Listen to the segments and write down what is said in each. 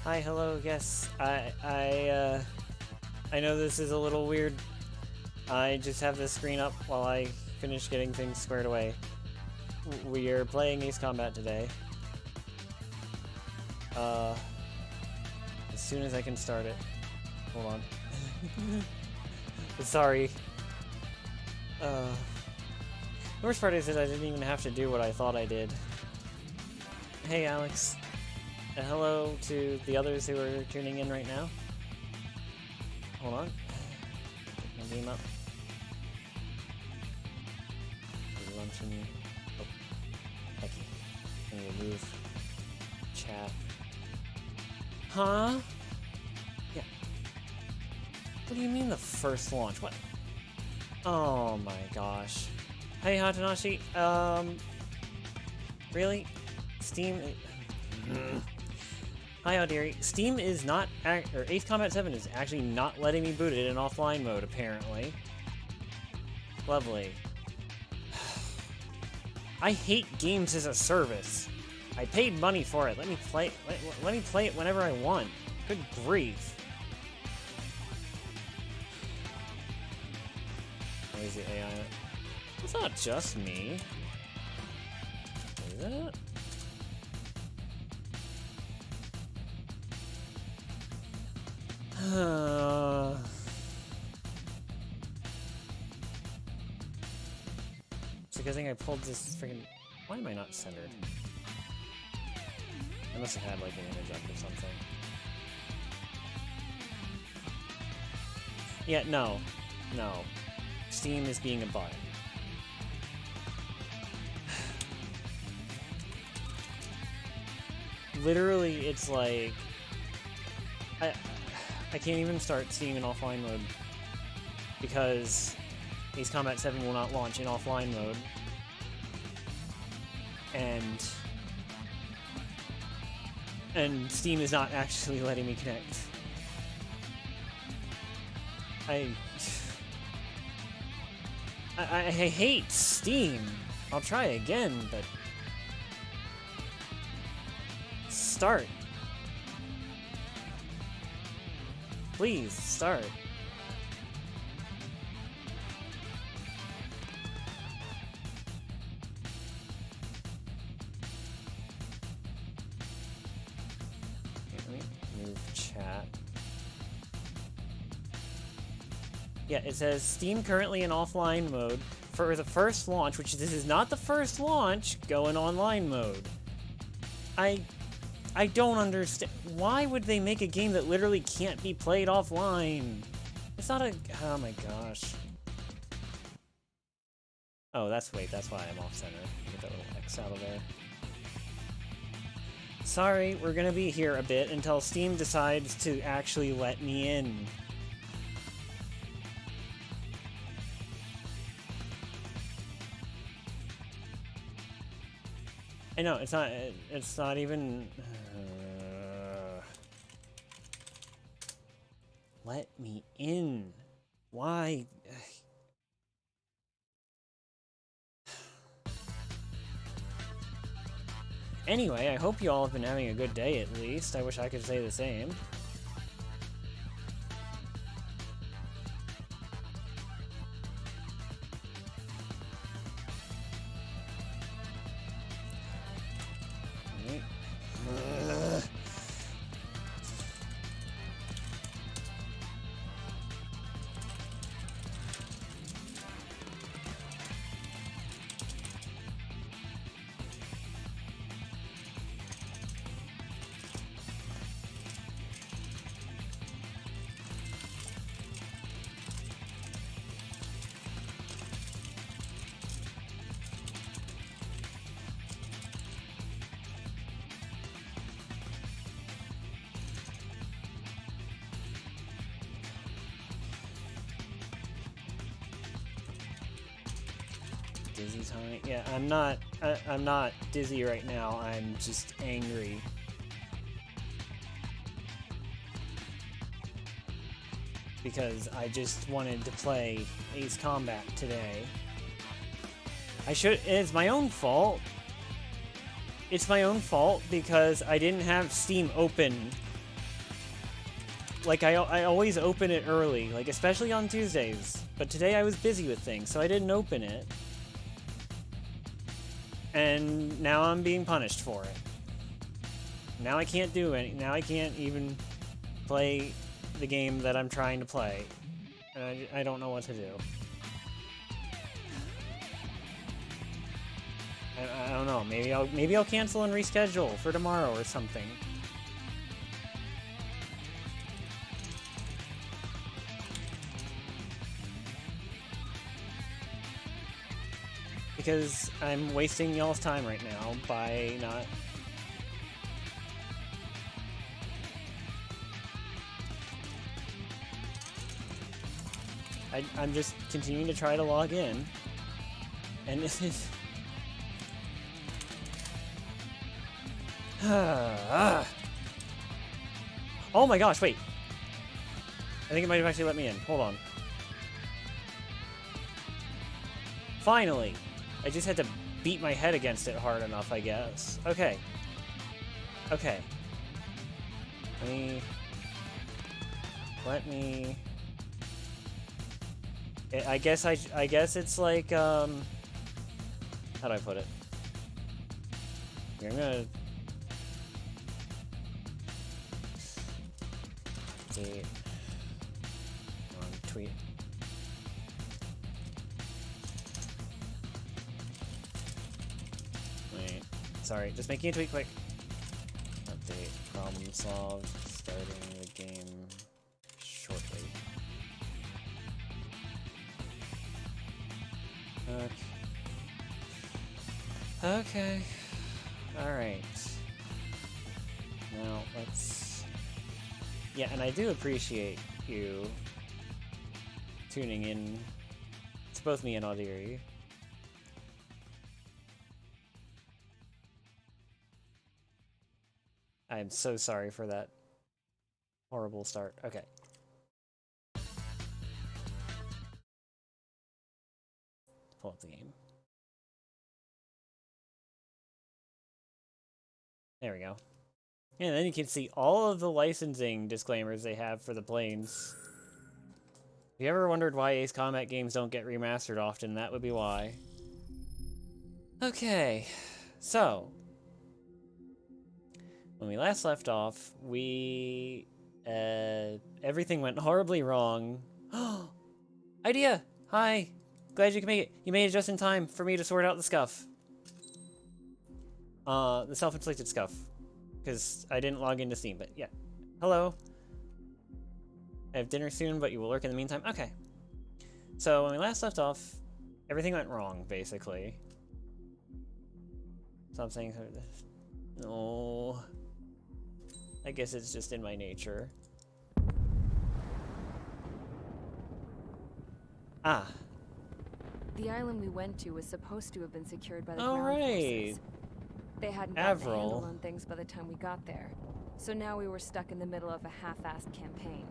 Hi, hello, yes. I know this is a little weird. I just have this screen up while I finish getting things squared away. We are playing Ace Combat today. As soon as I can start it. Hold on. Sorry. The worst part is that I didn't even have to do what I thought I did. Hey, Alex. Hello to the others who are tuning in right now. Hold on. Pick my game up. Luncheon. Oh. Hecky. I'm gonna move. Chat. Huh? Yeah. What do you mean the first launch? What? Oh my gosh. Hey, Hatanashi. Really? Steam... Hi, Audiri. Steam is not... or Ace Combat 7 is actually not letting me boot it in offline mode, apparently. Lovely. I hate games as a service. I paid money for it. Let me play... Let me play it whenever I want. Good grief. Lazy AI. It's not just me. Is it? It's a good thing I pulled this freaking... Why am I not centered? I must have had like an image up or something. Yeah, no. No. Steam is being a butt. Literally, it's like... I can't even start Steam in offline mode because Ace Combat 7 will not launch in offline mode. And Steam is not actually letting me connect. I hate Steam. I'll try again, but start. Please, start. Okay, let me move chat. Yeah, it says Steam currently in offline mode for the first launch, which this is not the first launch, go in online mode. I don't understand. Why would they make a game that literally can't be played offline? It's not a... Oh my gosh. Oh, that's why I'm off-center. Get that little X out of there. Sorry, we're gonna be here a bit until Steam decides to actually let me in. I know, it's not even... Let me in. Why? Anyway, I hope you all have been having a good day at least. I wish I could say the same. Dizzy Tony? Yeah, I'm not dizzy right now. I'm just angry. Because I just wanted to play Ace Combat today. It's my own fault. It's my own fault because I didn't have Steam open like, I always open it early, like, especially on Tuesdays. But today I was busy with things, so I didn't open it. And now I'm being punished for it. Now I can't do any. Now I can't even play the game that I'm trying to play. And I don't know what to do. I don't know. Maybe I'll cancel and reschedule for tomorrow or something. Because I'm wasting y'all's time right now by not... I'm just continuing to try to log in. And this is... Oh my gosh, wait. I think it might have actually let me in. Hold on. Finally! I just had to beat my head against it hard enough, I guess. Okay. Okay. Let me... I guess it's like, how do I put it? Here, I'm gonna... Tweet. Wait. Sorry, just making a tweet quick. Update. Problem solved. Starting the game shortly. Okay. Alright. Now, let's... Yeah, and I do appreciate you tuning in. It's both me and Audiri. I'm so sorry for that horrible start. Okay. Pull up the game. There we go. And then you can see all of the licensing disclaimers they have for the planes. If you ever wondered why Ace Combat games don't get remastered often, that would be why. Okay, so when we last left off, everything went horribly wrong. Idea! Hi! Glad you can make it. You made it just in time for me to sort out the scuff. The self-inflicted scuff. Because I didn't log into Steam, but yeah. Hello. I have dinner soon, but you will lurk in the meantime. Okay. So when we last left off, everything went wrong, basically. Stop saying no. I guess it's just in my nature. Ah. The island we went to was supposed to have been secured by the ground forces. They hadn't got a handle on things by the time we got there, so now we were stuck in the middle of a half-assed campaign.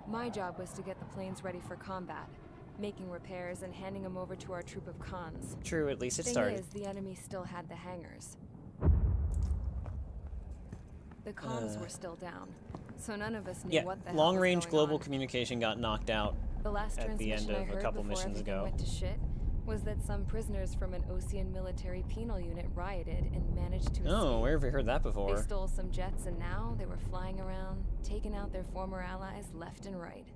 My job was to get the planes ready for combat, making repairs and handing them over to our troop of cons. True, at least it started. Thing is, the enemy still had the hangars. The comms were still down, so none of us knew what the hell was going on. Long-range global communication got knocked out the last at the end of a couple missions ago. Went to shit was that some prisoners from an Osean military penal unit rioted and managed to escape. Oh, where have we heard that before? They stole some jets and now they were flying around, taking out their former allies left and right.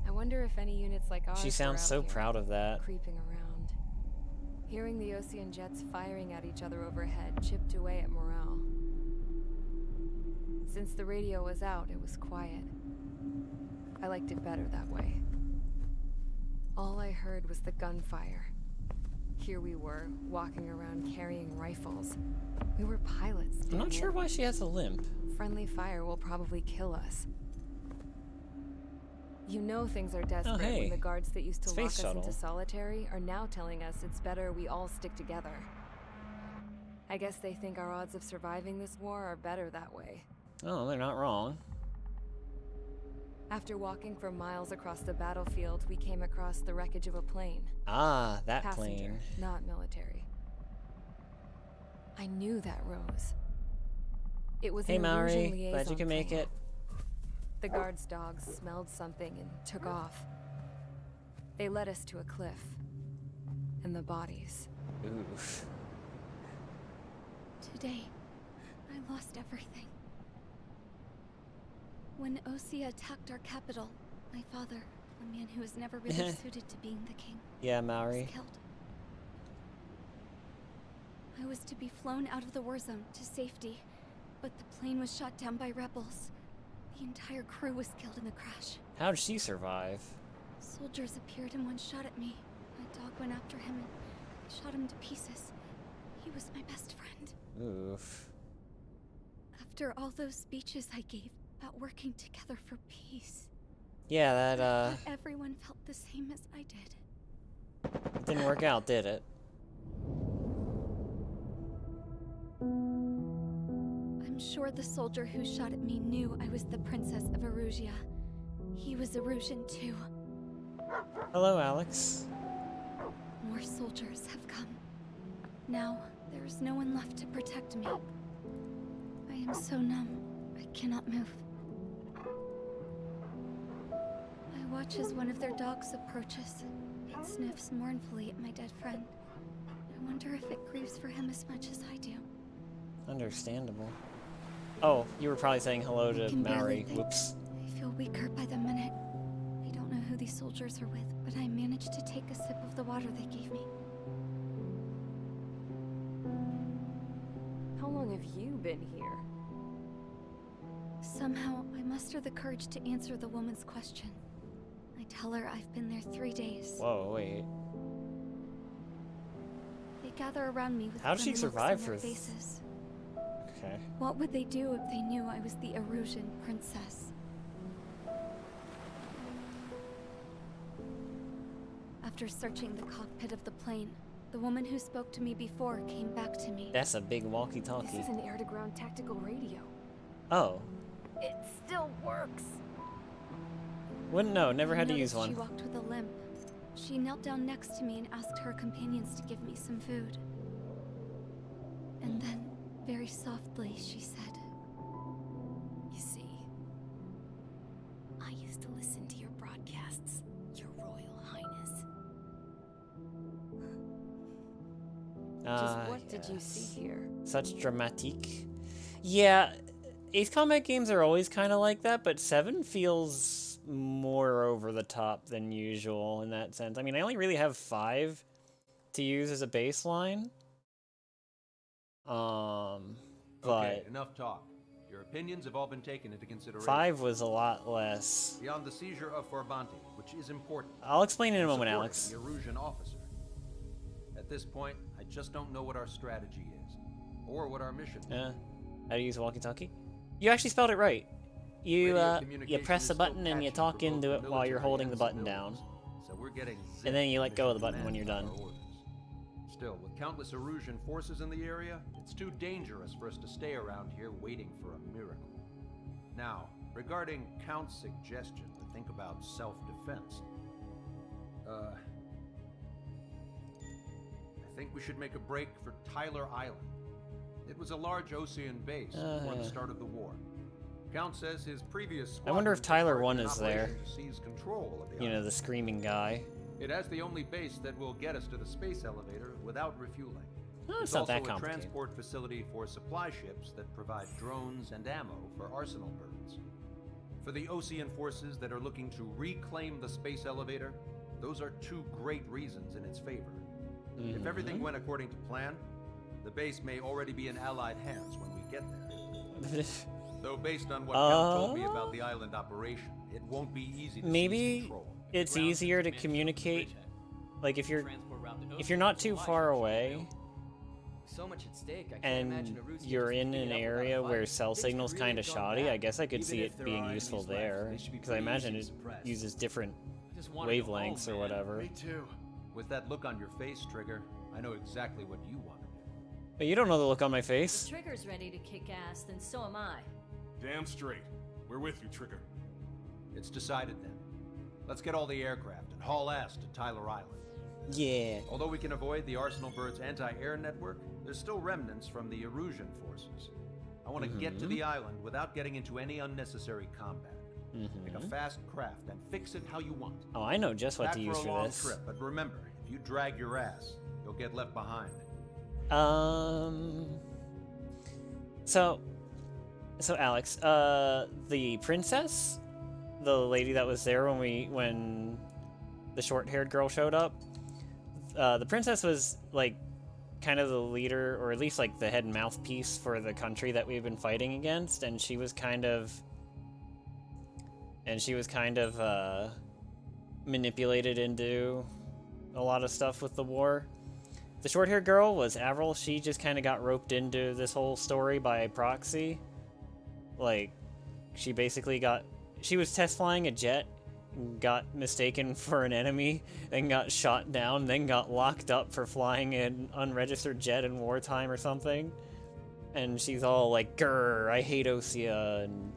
I wonder if any units like ours She sounds so proud of that. Creeping around. Hearing the Osean jets firing at each other overhead chipped away at morale. Since the radio was out, it was quiet. I liked it better that way. All I heard was the gunfire. Here we were, walking around carrying rifles. We were pilots. I'm not sure why she has a limp. Friendly fire will probably kill us. You know things are desperate when the guards that used to lock us into solitary are now telling us it's better we all stick together. I guess they think our odds of surviving this war are better that way. Oh, they're not wrong. After walking for miles across the battlefield, we came across the wreckage of a plane. Ah, that Passenger, plane. Not military. I knew that rose. It was Hey an Maori, Erusian glad you can make plane. it. The guard's dogs smelled something and took off. They led us to a cliff. And the bodies. Oof. Today, I lost everything. When Osea attacked our capital, my father, a man who was never really suited to being the king, Yeah, Maori. was killed. I was to be flown out of the war zone to safety, but the plane was shot down by rebels. The entire crew was killed in the crash. How did she survive? Soldiers appeared and one shot at me. My dog went after him and shot him to pieces. He was my best friend. Oof. After all those speeches I gave about working together for peace, Yeah, I that, thought everyone felt the same as I did. it didn't work out, did it? I'm sure the soldier who shot at me knew I was the princess of Erusia. He was Erusian too. Hello, Alex. More soldiers have come. Now, there is no one left to protect me. I am so numb, I cannot move. I watch as one of their dogs approaches. It sniffs mournfully at my dead friend. I wonder if it grieves for him as much as I do. Understandable. Oh, you were probably saying hello to can barely Maori. think. Whoops. I feel weaker by the minute. I don't know who these soldiers are with, but I managed to take a sip of the water they gave me. How long have you been here? Somehow, I muster the courage to answer the woman's question. I tell her I've been there 3 days. Whoa, wait. They gather around me with How did she grim looks survive on their for faces. Okay. What would they do if they knew I was the Erusian princess? After searching the cockpit of the plane, the woman who spoke to me before came back to me. That's a big This walkie-talkie. is an air-to-ground tactical radio. Oh. It still works. Wouldn't know. Never I had to noticed use one. She walked with a limp. She knelt down next to me and asked her companions to give me some food. And then, very softly, she said, You see, I used to listen to your broadcasts, Your Royal Highness. Just what did you yes. see here? Such dramatique. Yeah, Ace Combat games are always kind of like that, but 7 feels more over the top than usual in that sense. I mean, I only really have 5 to use as a baseline. But Okay, enough talk. Your opinions have all been taken into consideration. 5 was a lot less. Beyond the seizure of Forbanti, which is important. I'll explain in a moment, supporting Alex. The Erusian officer. At this point, I just don't know what our strategy is, or what our mission is. How to use a walkie-talkie? You actually spelled it right. You Radio you communication press is the still button and you patchy talk for both into it while you're military holding the and button down. civilians, so we're getting And then you zipped let go of the mission button when you're command done. our orders. Still, with countless Erusian forces in the area, it's too dangerous for us to stay around here waiting for a miracle. Now, regarding Count's suggestion to think about self-defense, I think we should make a break for Tyler Island. It was a large Osean base before the start of the war. Count says his previous I wonder if squadron Tyler took part 1 in is an there. operation to seize control of the You know, island. the screaming guy. It has the only base that will get us to the space elevator without refueling. Oh, it's It's not also that a complicated. transport facility for supply ships that provide drones and ammo for arsenal birds. For the Osean forces that are looking to reclaim the space elevator, those are 2 great reasons in its favor. If everything went according to plan, the base may already be in Allied hands when we get there. Though based on what Count told me about the island operation, it won't be easy to seize Maybe control. it's easier to communicate, like if you're not too far away So much at stake. I can't and imagine Erusian you're just in picking an it up without a area fight. where cell Things signal's could really kind of have gone shoddy, bad. I guess I could Even see if it there being are useful enemies left, there. they should be Because I pretty imagine easy it to suppress. uses different I just wanna go wavelengths home, or man. whatever. Me too. With that look on your face, Trigger, I know exactly what you want to do. But you don't know the look on my If face. Trigger's ready to kick ass, then so am I. Damn straight. We're with you, Trigger. It's decided then. Let's get all the aircraft and haul ass to Tyler Island. Yeah. Although we can avoid the Arsenal Bird's anti-air network, there's still remnants from the Erusian forces. I want to get to the island without getting into any unnecessary combat. Make a fast craft and fix it how you want. Oh, I know just what to use for this. Trip, but remember, if you drag your ass, you'll get left behind. So Alex, the princess, the lady that was there when the short-haired girl showed up, the princess was like kind of the leader, or at least like the head mouthpiece for the country that we've been fighting against, and she was kind of manipulated into a lot of stuff with the war. The short-haired girl was Avril. She just kind of got roped into this whole story by proxy. Like, she was test flying a jet, got mistaken for an enemy, and got shot down, then got locked up for flying an unregistered jet in wartime or something. And she's all like, grr, I hate Osea, and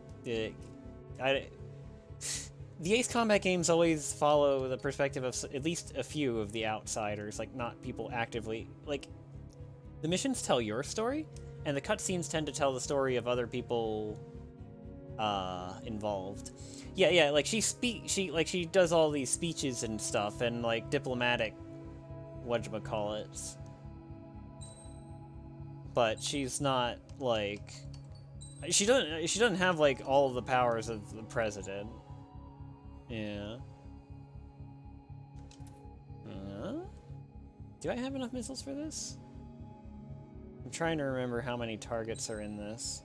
the Ace Combat games always follow the perspective of at least a few of the outsiders, like not people actively. Like, the missions tell your story, and the cutscenes tend to tell the story of other people involved. Yeah, like she does all these speeches and stuff, and like diplomatic whatchamacallits. But she's not like she doesn't have like all of the powers of the president. Yeah. Do I have enough missiles for this? I'm trying to remember how many targets are in this.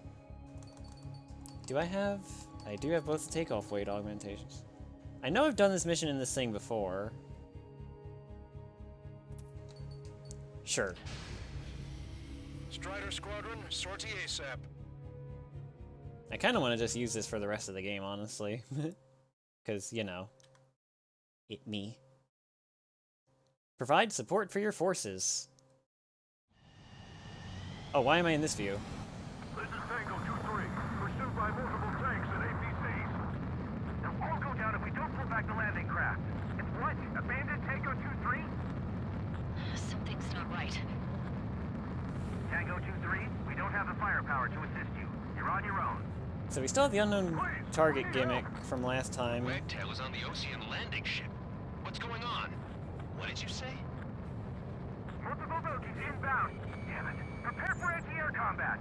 I do have both the takeoff weight augmentations. I know I've done this mission in this thing before. Sure. Strider Squadron, sortie ASAP. I kind of want to just use this for the rest of the game, honestly. Because, you know, me. Provide support for your forces. Oh, why am I in this view? This is Tango 2-3, pursued by multiple tanks and APCs. They'll all go down if we don't pull back the landing craft. It's what? Abandoned Tango 2-3? Something's not right. Tango 2-3, we don't have the firepower to assist you. You're on your own. So we still have the unknown target gimmick from last time. Wagtail is on the Ocean landing ship. What's going on? What did you say? Multiple bogies inbound. Damn it. Prepare for anti-air combat.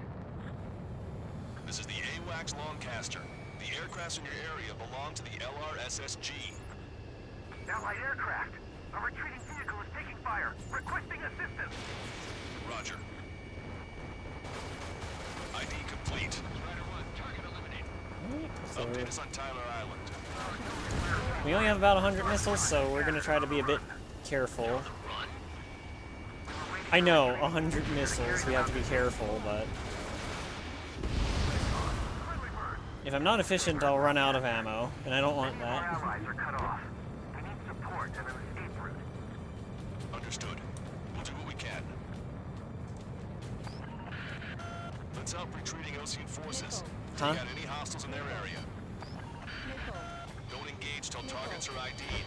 This is the AWACS Lancaster. The aircrafts in your area belong to the LRSSG. Allied aircraft. A retreating vehicle is taking fire. Requesting assistance. Roger. ID complete. Strider 1, target eliminated. Update us on Tyler Island. We only have about 100 missiles, so we're going to try to be a bit careful. I know, 100 missiles, we have to be careful, but... if I'm not efficient, I'll run out of ammo, and I don't want that. Our allies are cut off. We need support and an escape route. Understood. We'll do what we can. Let's help retreating Ocean forces. Huh? Take out any hostiles in their area. Don't engage till targets are ID'd.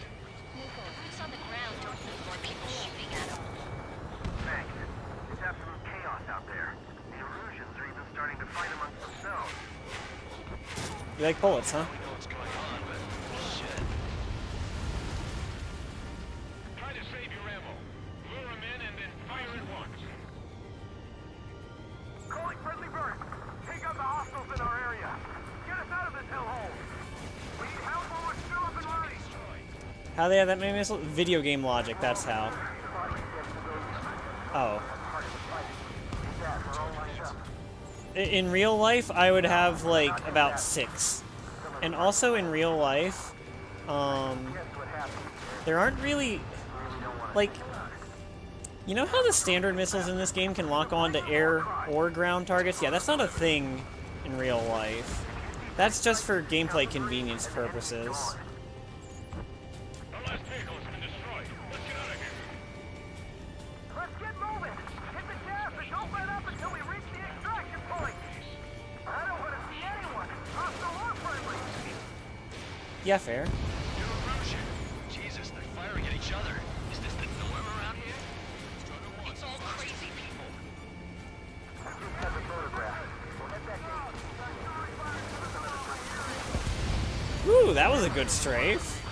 Boots on the ground don't need more people shooting at them. Thanks. It's absolute chaos out there. The Erusians are even starting to fight amongst themselves. You like bullets, huh? We know what's going on, but shit. Try to save your ammo. Lure them in and then fire at once. Calling friendly bird. Take out the hostiles in our area. Get us out of this hellhole. We need help while we're still up and running. How they have that many missiles? Video game logic, that's how. Oh. In real life, I would have, like, about 6. And also in real life, there aren't really, like, you know how the standard missiles in this game can lock on to air or ground targets? Yeah, that's not a thing in real life. That's just for gameplay convenience purposes. Let's get moving! Hit the gas and don't let up until we reach the extraction point! I don't want to see anyone, hostile or friendly! Yeah, fair. Jesus, they're firing at each other. Is this the norm around here? It's all crazy people. I just have a photograph. We'll head back to Ooh, that was a good strafe.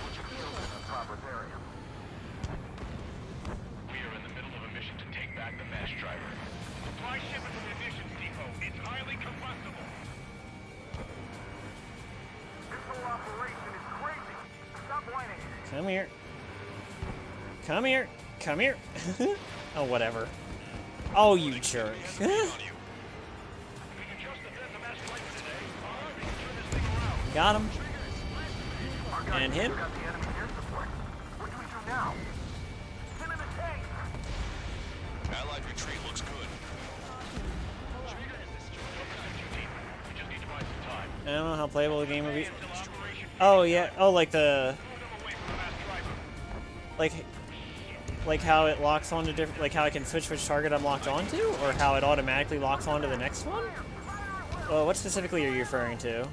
We are in the middle of a mission to take back the mass driver. Supply ship at the munitions depot. It's highly combustible. This whole operation is crazy. Stop whining. Come here. Come here. Come here. Oh, whatever. Oh, you jerk. Got him. And him. What do we do now? Send in the tank. Allied retreat looks good. I don't know how playable the game would be. Oh, yeah. Oh, like the... Like how it locks onto different... Like how I can switch which target I'm locked onto? Or how it automatically locks onto the next one? Well, what specifically are you referring to?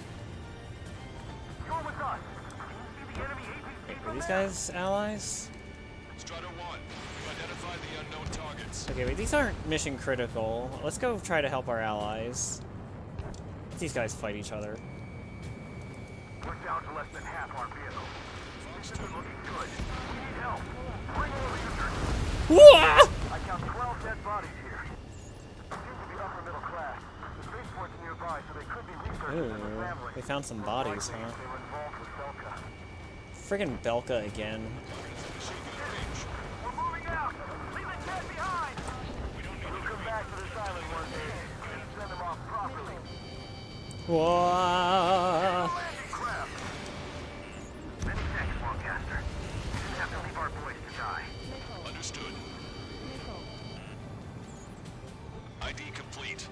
Are these guys allies? Strider 1, we've identified the unknown targets. Okay, wait, these aren't mission critical. Let's go try to help our allies. Let these guys fight each other. We're down to less than half our vehicle. This isn't looking good. We need help. Bring all the units. Whoa! I count 12 dead bodies here. They seem to be upper middle class. The spaceport's nearby, so they could be researchers and their family. They found some bodies, huh? They were involved with Belka. Friggin' Belka again. We're moving out. Leave the dead behind. We'll come back to this island one day and send them off properly. Whoa! Landing craft. Many thanks, Lancaster. We didn't have to leave our boys to die. Understood. ID complete.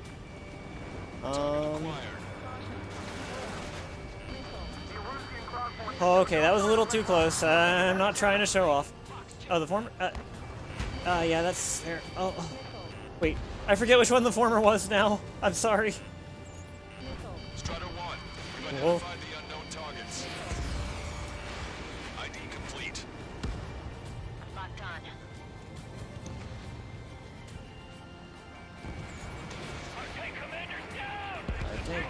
Oh, okay, that was a little too close. I'm not trying to show off. Oh, the former? Yeah, that's fair. Oh, wait. I forget which one the former was now. I'm sorry. Strider 1, we've Whoa. identified the unknown targets. ID complete. Locked on. Our tank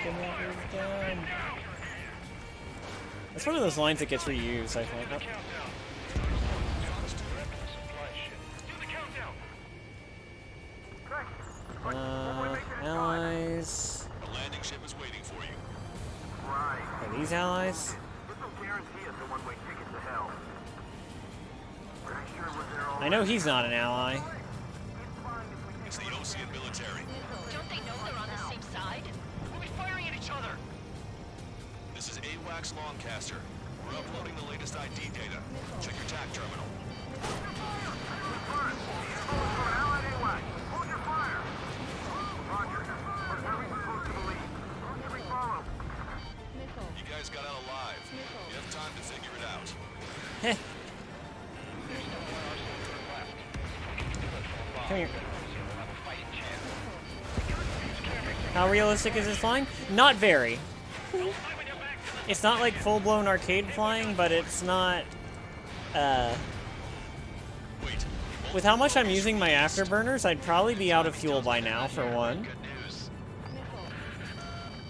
commander's down. That's one of those lines that gets reused, I think. Allies. The landing ship is waiting for you. Right. Are these allies? This will guarantee us a one-way ticket to hell. Pretty sure we're there all I know he's not an ally. It's the Ocean military. Don't they know they're on the same side? We'll be firing at each other. This is AWACS Lancaster. We're uploading the latest ID data. Check your TAC terminal. Allied AWACS, hold your fire. Roger. We're very close to the lead. Who should we follow? You guys got out alive. You have time to figure it out. Heh. Come here. How realistic is this flying? Not very. It's not like full-blown arcade flying, but it's not, Wait. with how much I'm using my afterburners, I'd probably be out of fuel by now, for one. Good news.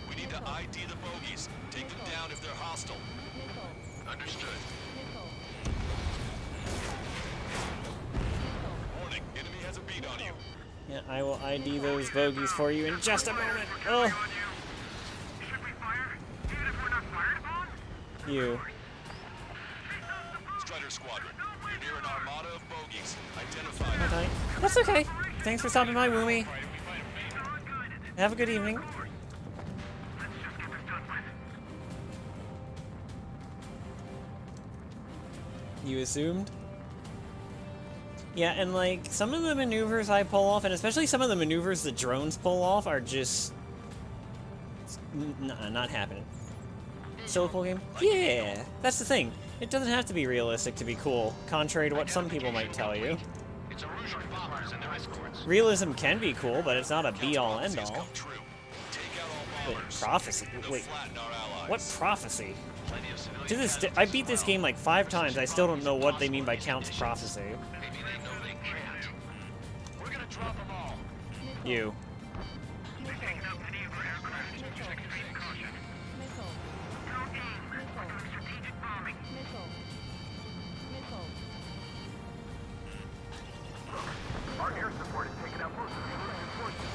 We need to ID the bogies. Take them down if they're hostile. Understood. Warning, enemy has a beat on you. Yeah, I will ID those bogeys for you in just a moment. Oh, Should we fire? Even if we're not fired upon? you. Strider Squadron, you're near an armada of bogies. Identify them. Okay. That's okay. Thanks for stopping by, Woomy. Have a good evening. Let's just get this done with. You assumed? Yeah, and like, some of the maneuvers I pull off, and especially some of the maneuvers the drones pull off, are just... not happening. Still a cool game? Yeah! That's the thing. It doesn't have to be realistic to be cool, contrary to what some people might tell you. It's a Rouge bombers and their escorts. Realism can be cool, but it's not a be-all, Prophecies end-all. come true. Take out all Wait, bombers. prophecy? They'll Wait, flatten our allies. what prophecy? Plenty of civilian To this day, I beat this game like 5 times, I still don't know what they mean by Count's prophecy. Maybe they know they can't. We're gonna drop them all. You. They're taking out many of our aircraft. Just extreme caution. Don't aim. Strategic bombing. Our air support has taken out most of the Russian forces.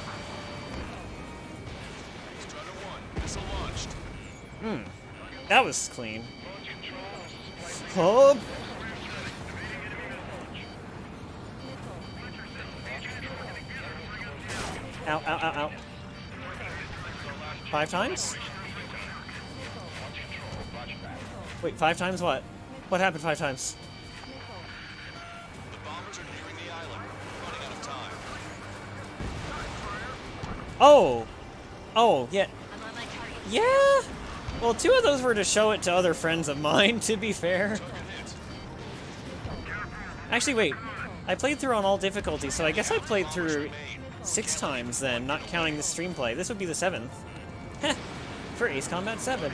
Strider 1, missile launched. That was clean. Oh. Ow, ow, ow, ow. 5 times? Wait, 5 times what? What happened 5 times? The bombers are nearing the island. Running out of time. Oh! Oh, yeah. Yeah! Well, 2 of those were to show it to other friends of mine, to be fair. Actually, wait. I played through on all difficulties, so I guess I played through 6 times then, not counting the stream play. This would be the 7th. Heh. For Ace Combat 7.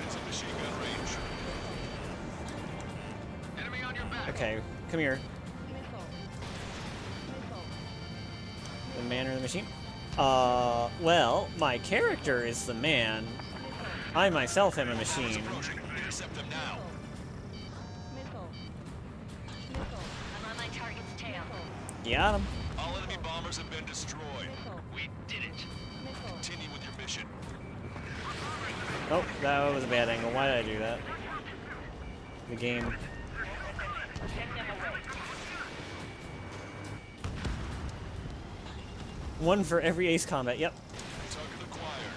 Okay, come here. The man or the machine? Well, my character is the man. I myself am a machine. Intercept them now. I'm on my target's tail. Got him. All enemy bombers have been destroyed. We did it. Continue with your mission. Oh, that was a bad angle. Why did I do that? The game. One for every Ace Combat, yep. Target acquired.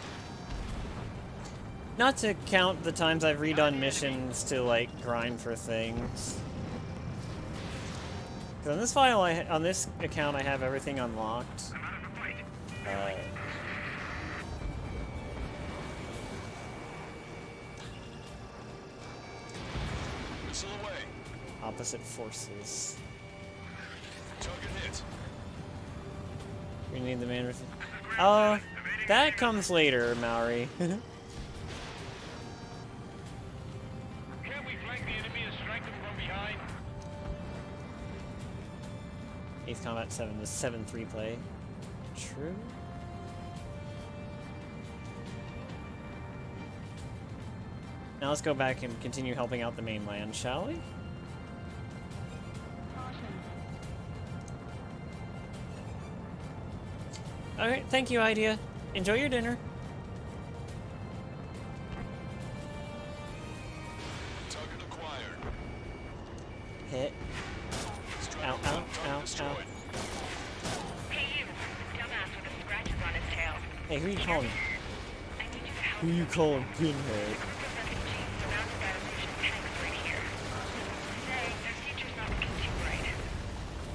Not to count the times I've redone missions to, like, grind for things. 'Cause on this file, on this account, I have everything unlocked. Missile away. Opposite forces. Target hit. We need the man with... that comes later, Maori. Can't we flank the enemy and strike them from behind? Ace Combat 7, the 7-3 play. True? Now let's go back and continue helping out the mainland, shall we? Alright, thank you, Idea. Enjoy your dinner. Target acquired. Hit. Ow, ow, ow, ow. Hey, you. Dumbass with the scratches on his tail. Hey, who are you calling? I need you to help. Who you calling Pinhead?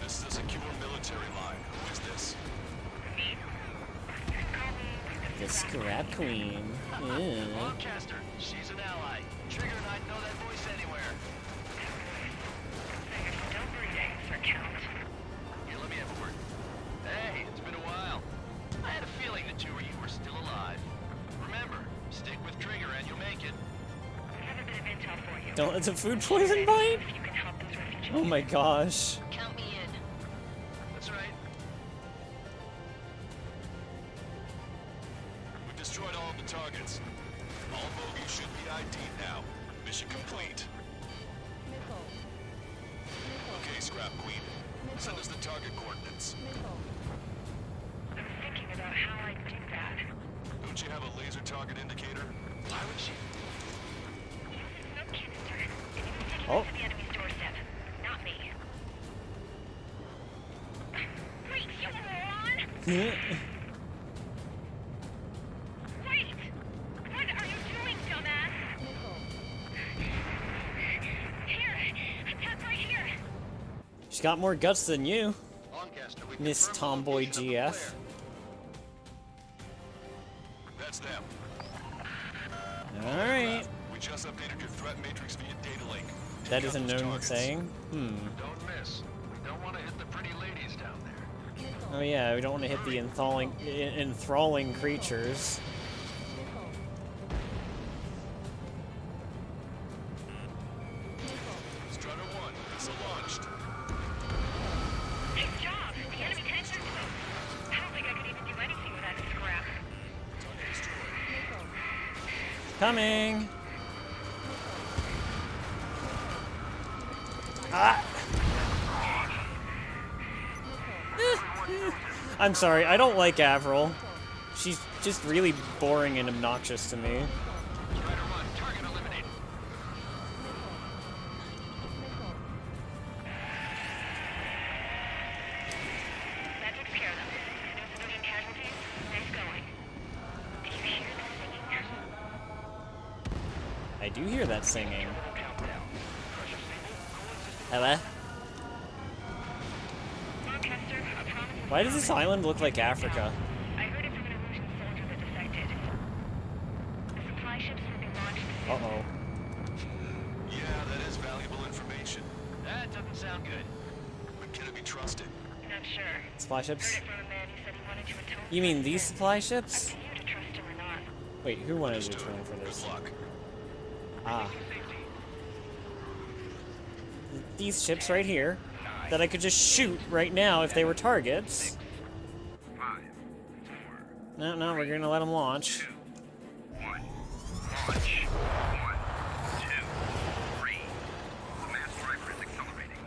This is a secure military line. Who is this? The Scrap Queen. Lancaster. She's an ally. Trigger and I'd know that voice anywhere. Here, let me have a word. Hey, it's been a while. I had a feeling the two of you were still alive. Remember, stick with Trigger and you'll make it. Don't let the food poison bite? Oh my gosh. Count me in. That's right. We've destroyed all of the targets. All bogies should be ID'd now. Mission complete. Okay, Scrap Queen. Send us the target coordinates. I'm thinking about how I do that. Don't you have a laser target indicator? Why would she? No kidding, sir. Anyone taking Oh. us to the enemy's doorstep. Not me. Wait, you moron! Wait! What are you doing, dumbass? Here! Attack right here! She's got more guts than you, Lancaster, we Miss confirmed the Tomboy location of the GF. flare. That's them. Alright. We just updated your threat matrix via data link. That Take is a out those known targets. saying. Don't miss. We don't want to hit the pretty ladies down there. Oh yeah, we don't want to hit the enthralling creatures. Strider 1, missile launched. Good job! The enemy tanks are close. I don't think I could even do anything without a scrap. Target destroyed. Coming! Ah! I'm sorry, I don't like Avril. She's just really boring and obnoxious to me. I do hear that singing. Hello? Why does this island look like Africa? I heard it from an illusion soldier that defected. The supply ships will be launched. Uh-oh. Yeah, that is valuable information. That doesn't sound good. But can it be trusted? Not sure. Supply ships? Heard it from a man who said he wanted to atone. You mean these supply ships? Up to you to trust him or not. Wait, who wanted to turn for this? Good luck. Ah. These ships right here that I could just shoot right now if they were targets. No, we're gonna let them launch. 1. Launch. 1, 2, 3. The mass driver is accelerating.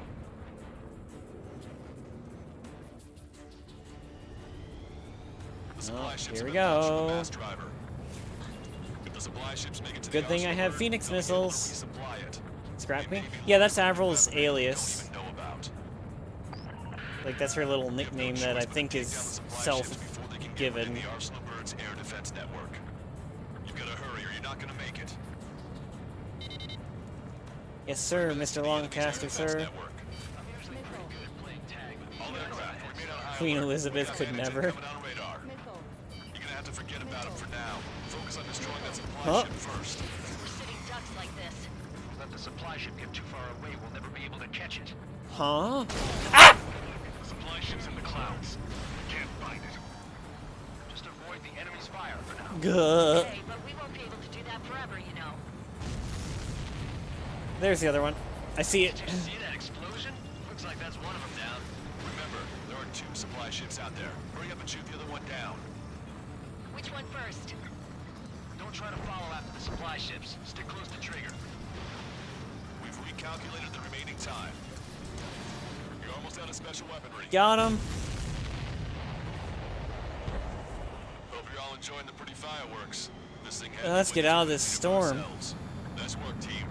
The supply Oh, ships here we have been launched from the go. mass driver. If the supply ships make it to Good the thing I have Arsenal Phoenix bird, they'll be able to missiles. resupply it. Scrap It Queen? may be Yeah, that's located Avril's somewhere we alias. don't even know about. Like, that's her little You have no nickname choice that I but to think take is down the supply ships before they can get within self-given. the Arsenal Bird's air defense network. You've got to hurry or you're not going to make it. Yes, sir, Mr. Longcaster, sir. Queen Elizabeth could never. You're gonna have to forget about him for now. Focus on destroying that supply Huh? ship first. We're sitting ducks like this. Let the supply ship get too far away, we'll never be able to catch it. Huh? The supply ship's in the clouds. We can't find it. Just avoid the enemy's fire for now. Gah. Hey, but we won't be able to do that forever, you know. There's the other one. I see it. Did you see that explosion? Looks like that's one of them down. Remember, there are 2 supply ships out there. Hurry up and shoot the other one down. Which one first? Don't try to follow after the supply ships. Stick close to trigger. We've recalculated the remaining time. You're almost out of special weaponry. Got him. Hope you're all enjoying the pretty fireworks. This thing Let's get out of this storm. Nice work, team.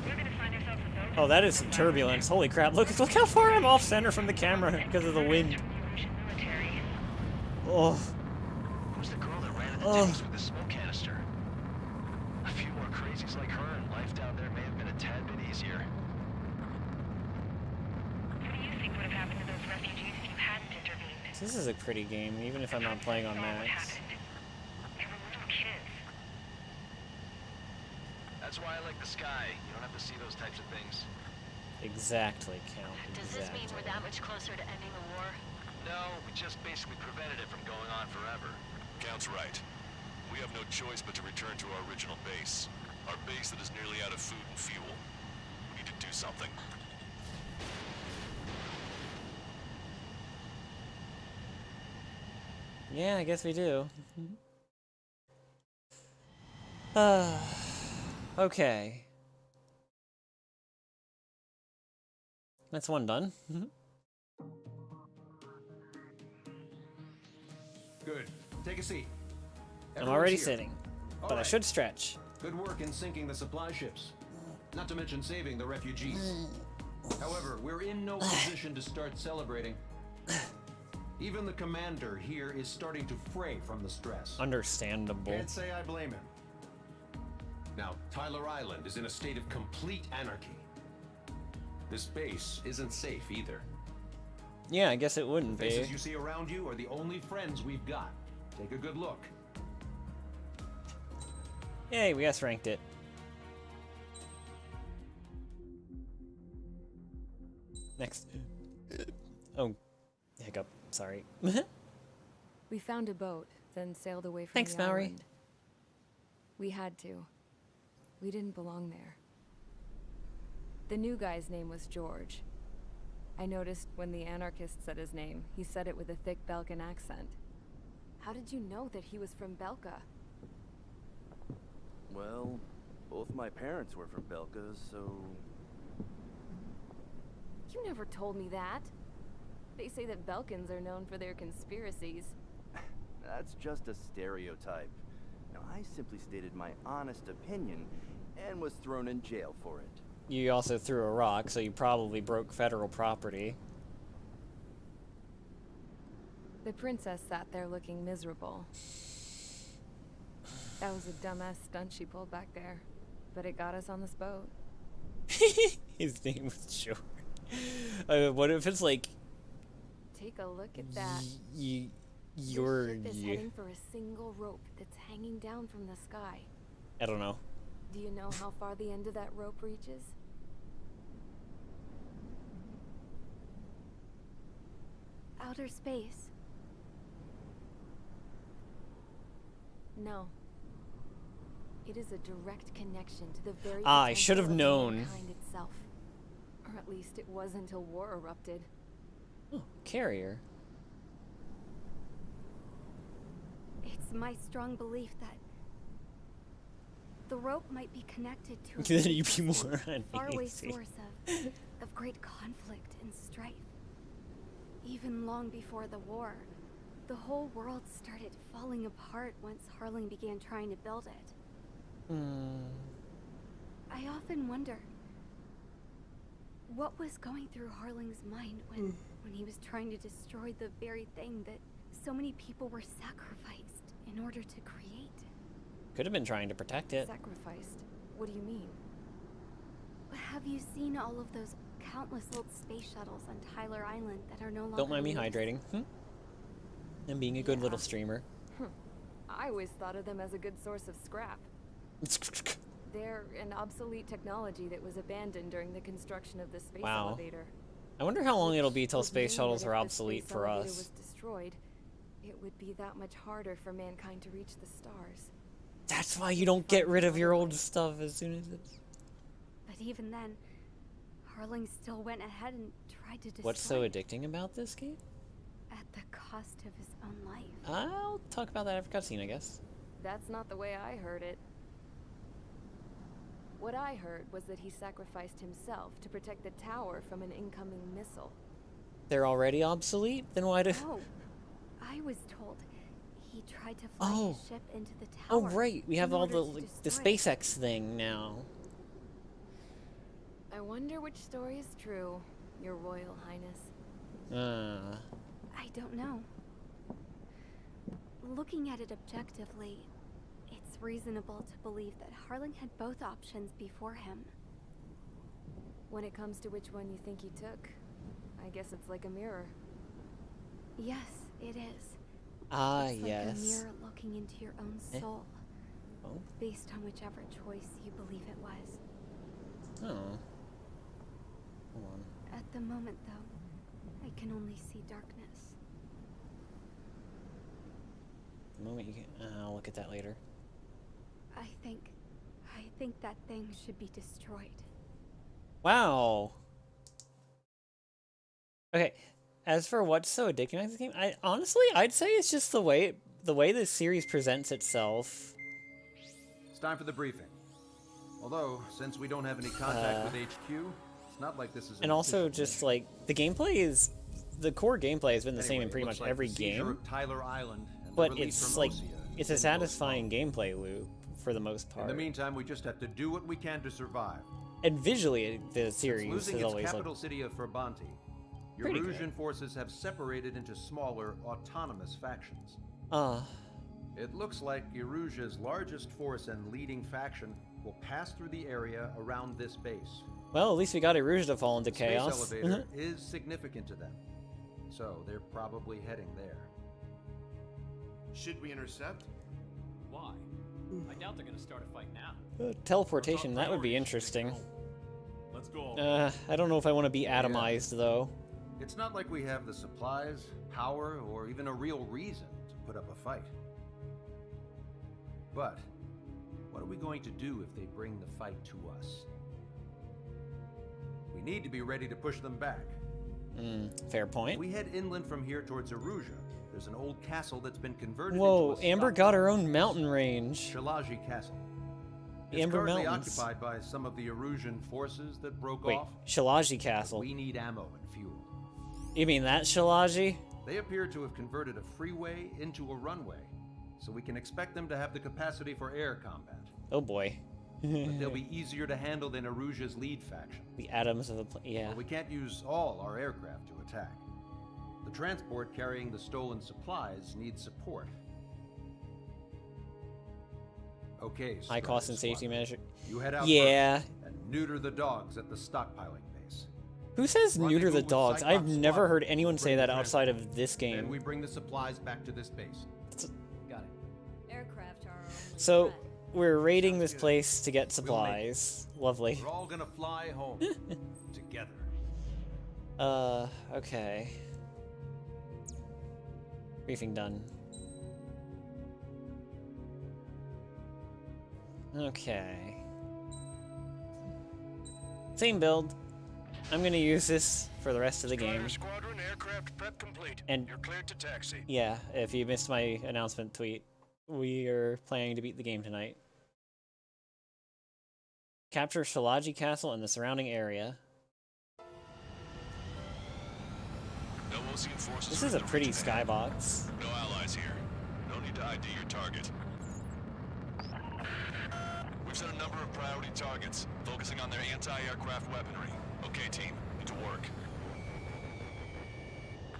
We're gonna find ourselves a boat. Oh, that is some turbulence. Holy crap. Look how far I'm off center from the camera because of the wind. Military. Oh. Who's the girl that ran into Oh. Denny's with the smoke canister? A few more crazies like her, and life down there may have been a tad bit easier. What do you think would have happened to those refugees if you hadn't intervened? This is a pretty game, even if I'm not playing on Saw what Max. happened. They were little kids. That's why I like the sky. You don't have to see those types of things. Exactly, Count. Does this mean we're that much closer to ending the war? No, we just basically prevented it from going on forever. Count's right. We have no choice but to return to our original base. Our base that is nearly out of food and fuel. We need to do something. Yeah, I guess we do. Okay. That's one done. Good. Take a seat. I'm Everyone's already here. sitting, but I Alright. should stretch. Good work in sinking the supply ships. Not to mention saving the refugees. However, we're in no position to start celebrating. Even the commander here is starting to fray from the stress. Understandable. Can't say I blame him. Now, Tyler Island is in a state of complete anarchy. This base isn't safe either. Yeah, I guess it wouldn't be. Faces you see around you are the only friends we've got. Take a good look. Yay, we S-ranked it. Next. Oh, hiccup. Sorry. We found a boat, then sailed away from Thanks, the Mallory. island. We had to. We didn't belong there. The new guy's name was George. I noticed when the anarchist said his name, he said it with a thick Belkan accent. How did you know that he was from Belka? Well, Both my parents were from Belka, so... You never told me that. They say that Belkans are known for their conspiracies. That's just a stereotype. Now, I simply stated my honest opinion and was thrown in jail for it. You also threw a rock, so you probably broke federal property. The princess sat there looking miserable. That was a dumbass stunt she pulled back there, but it got us on this boat. His name was George. What if it's like... Take a look at that. You're... This ship is heading for a single rope that's hanging down from the sky. I don't know. Do you know how far the end of that rope reaches? Outer space. No. It is a direct connection to the very I should have potential of known. mankind itself. Or at least it was until war erupted. Oh, carrier. It's my strong belief that the rope might be connected to Then a you'd be more faraway uneasy. source of great conflict and strife. Even long before the war, the whole world started falling apart once Harling began trying to build it. I often wonder what was going through Harling's mind when he was trying to destroy the very thing that so many people were sacrificed in order to create. Could have been trying to protect it. Sacrificed? What do you mean? Have you seen all of those countless old space shuttles on Tyler Island that are no longer Don't mind me used? hydrating. And being a good little streamer. I always thought of them as a good source of scrap. They're an obsolete technology that was abandoned during the construction of the space elevator. I wonder how long it'll be till Would space mean shuttles that are if the obsolete space for elevator us. was destroyed, it would be that much harder for mankind to reach the stars. That's why you don't get rid of your old stuff as soon as it's... But even then, Harling still went ahead and tried to destroy What's so it addicting about this game? at the cost of his own life. I'll talk about that after cutscene, I guess. That's not the way I heard it. What I heard was that he sacrificed himself to protect the tower from an incoming missile. They're already obsolete? Then why do... Oh, I was told he tried to fly his ship into the tower. Oh, right. We have in all order the to the destroy it. SpaceX thing now. I wonder which story is true, Your Royal Highness. I don't know. Looking at it objectively, it's reasonable to believe that Harling had both options before him. When it comes to which one you think he took, I guess it's like a mirror. Yes, it is. Ah, It's like yes. a mirror looking into your own soul, Oh. based on whichever choice you believe it was. Oh. Hold on. At the moment, though, I can only see darkness. The moment you can... I'll look at that later. I think that thing should be destroyed. Wow. Okay. As for what's so addicting about this game, I'd say it's just the way this series presents itself. It's time for the briefing. Although, since we don't have any contact with HQ, it's not like this is. And also, just like the gameplay is, the core gameplay has been the same in pretty much every game. Tyler Island, and the But release it's from like Osea it's a is satisfying gameplay loop for the most part. In the meantime, we just have to do what we can to survive. And visually, the Since series losing is its always capital like city of Ferbanti, pretty good. Erusian forces have separated into smaller, autonomous factions. It looks like Erusia's largest force and leading faction will pass through the area around this base. Well, at least we got Erusia to fall into The chaos. space elevator is significant to them, so they're probably heading there. Should we intercept? Why? I doubt they're gonna start a fight now. Teleportation, that would be interesting. Let's go. I don't know if I want to be atomized, though. It's not like we have the supplies, power, or even a real reason to put up a fight. But what are we going to do if they bring the fight to us? We need to be ready to push them back. Fair point. If we head inland from here towards Erusia, there's an old castle that's been converted Whoa, into a Amber stock got her own mountain range. Shalaji Castle. It's Amber currently Mountains. occupied by some of the Erusian forces that broke Wait, off. Shalaji Castle. We need ammo and fuel. You mean that Shalaji? They appear to have converted a freeway into a runway, so we can expect them to have the capacity for air combat. Oh boy. But they'll be easier to handle than Erusia's lead faction. The atoms of the yeah. But we can't use all our aircraft to attack. The transport carrying the stolen supplies needs support. Okay, High cost and safety Squadron. measure. You head out Yeah. first and neuter the dogs at the stockpiling base. Who says neuter the Rendezvous with dogs? I've Cyclops never Squadron. heard anyone say Bring the that outside of this Then game. we bring the supplies back to this base. Got it. Aircraft are our only So threat. we're raiding this place to get supplies. Lovely. We're all gonna fly home together. Okay. Briefing done. Okay. Same build. I'm gonna use this for the rest of the game. Squadron aircraft prep complete. And You're cleared to taxi. yeah, if you missed my announcement tweet, we are planning to beat the game tonight. Capture Shalaji Castle and the surrounding area. No Ocean forces. This is a pretty skybox. No allies here. No need to ID your target. We've set a number of priority targets, focusing on their anti-aircraft weaponry. Okay, team, need to work.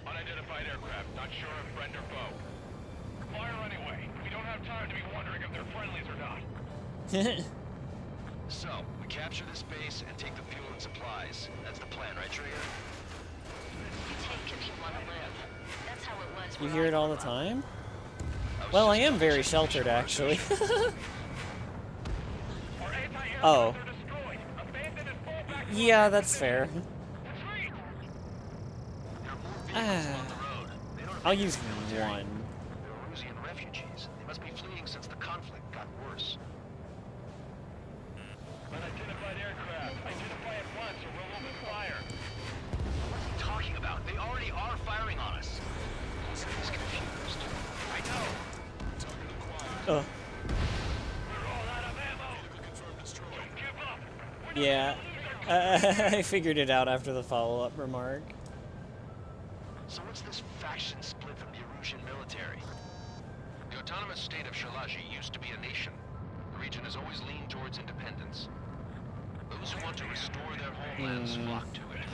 Unidentified aircraft, not sure if friend or foe. Fire anyway. We don't have time to be wondering if they're friendlies or not. So, we capture this base and take the fuel and supplies. That's the plan, right, Trigger? You take if you want to live. That's how it was. You when hear it all the time? Well, I am very sheltered, actually. Oh. Yeah, that's fair. I'll use one. They're Erusian refugees. They must be fleeing since the conflict got worse. Unidentified aircraft. Identify at once or we'll open fire. What are you talking about? They already are firing on us. He's confused. I know. Oh. Yeah, I figured it out after the follow-up remark. So what's this faction split from the Erusian military? The autonomous state of Shalaji used to be a nation. The region has always leaned towards independence. Those who want to restore their homelands flock to it.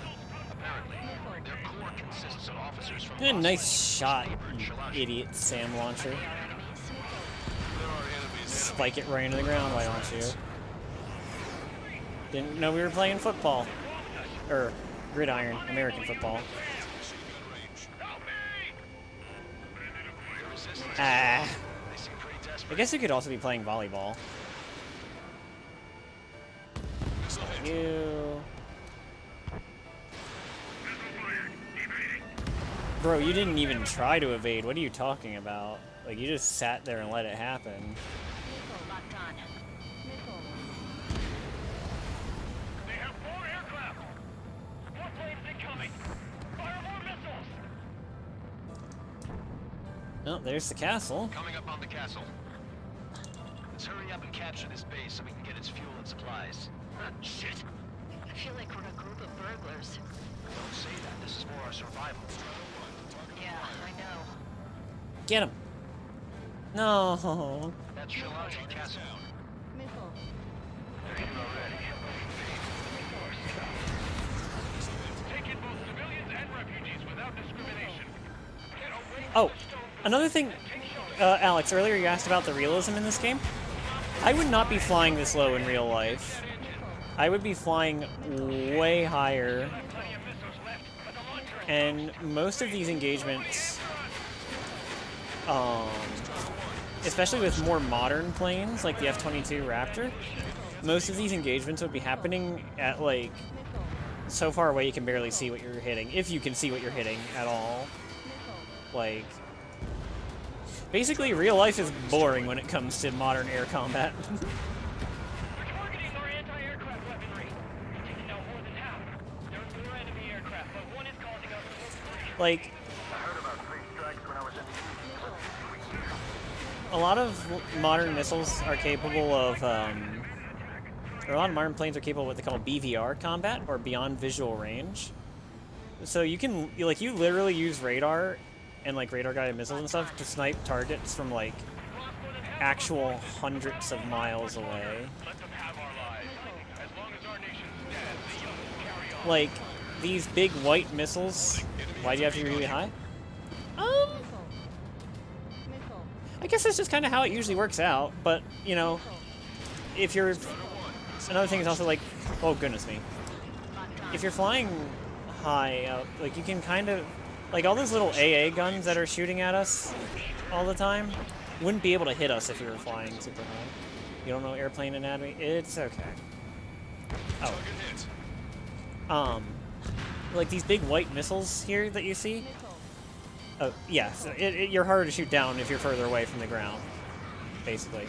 Apparently, their core consists of officers from Yeah, nice Lost shot, neighbored you Shalaji. idiot Sam launcher. There are enemies. Spike it right into the ground, why don't you? Didn't know we were playing football. Or gridiron, American football. Ah. They seem pretty I desperate. guess we could also be playing volleyball. You. Bro, you didn't even try to evade. What are you talking about? Like, you just sat there and let it happen. Vehicle locked on. They have 4 aircraft. More planes incoming. Fire more missiles. Oh, there's the castle. Coming up on the castle. Let's hurry up and capture this base so we can get its fuel and supplies. Shit! I feel like we're a group of burglars. Don't say that. This is for our survival. Yeah, I know. Get him. No. That's Shalaji Castle. They're here already. Take in both civilians and refugees without discrimination. Get away from Oh, the stone. another thing, Alex, earlier you asked about the realism in this game. I would not be flying this low in real life. I would be flying way higher. And most of these engagements, especially with more modern planes like the F-22 Raptor, most of these engagements would be happening at, like, so far away you can barely see what you're hitting, if you can see what you're hitting at all. Like, basically real life is boring when it comes to modern air combat. We're targeting our anti-aircraft weaponry. We're taking out more than half. There are 4 enemy aircraft, but one is causing us to Like, I heard about 3 strikes when I was in the a lot of modern missiles are capable of or a lot of modern planes are capable of what they call BVR combat, or beyond visual range. So you can, you literally use radar and like radar guided missiles and stuff to snipe targets from like actual hundreds of miles away. Like these big white missiles. Why do you have to be really high? I guess that's just kind of how it usually works out. But you know, if you're, another thing is also like, oh goodness me, if you're flying high out, like you can kind of, like all those little AA guns that are shooting at us all the time wouldn't be able to hit us if we were flying super high. You don't know airplane anatomy? It's okay. Oh. Like these big white missiles here that you see? Oh, yeah, so you're harder to shoot down if you're further away from the ground, basically.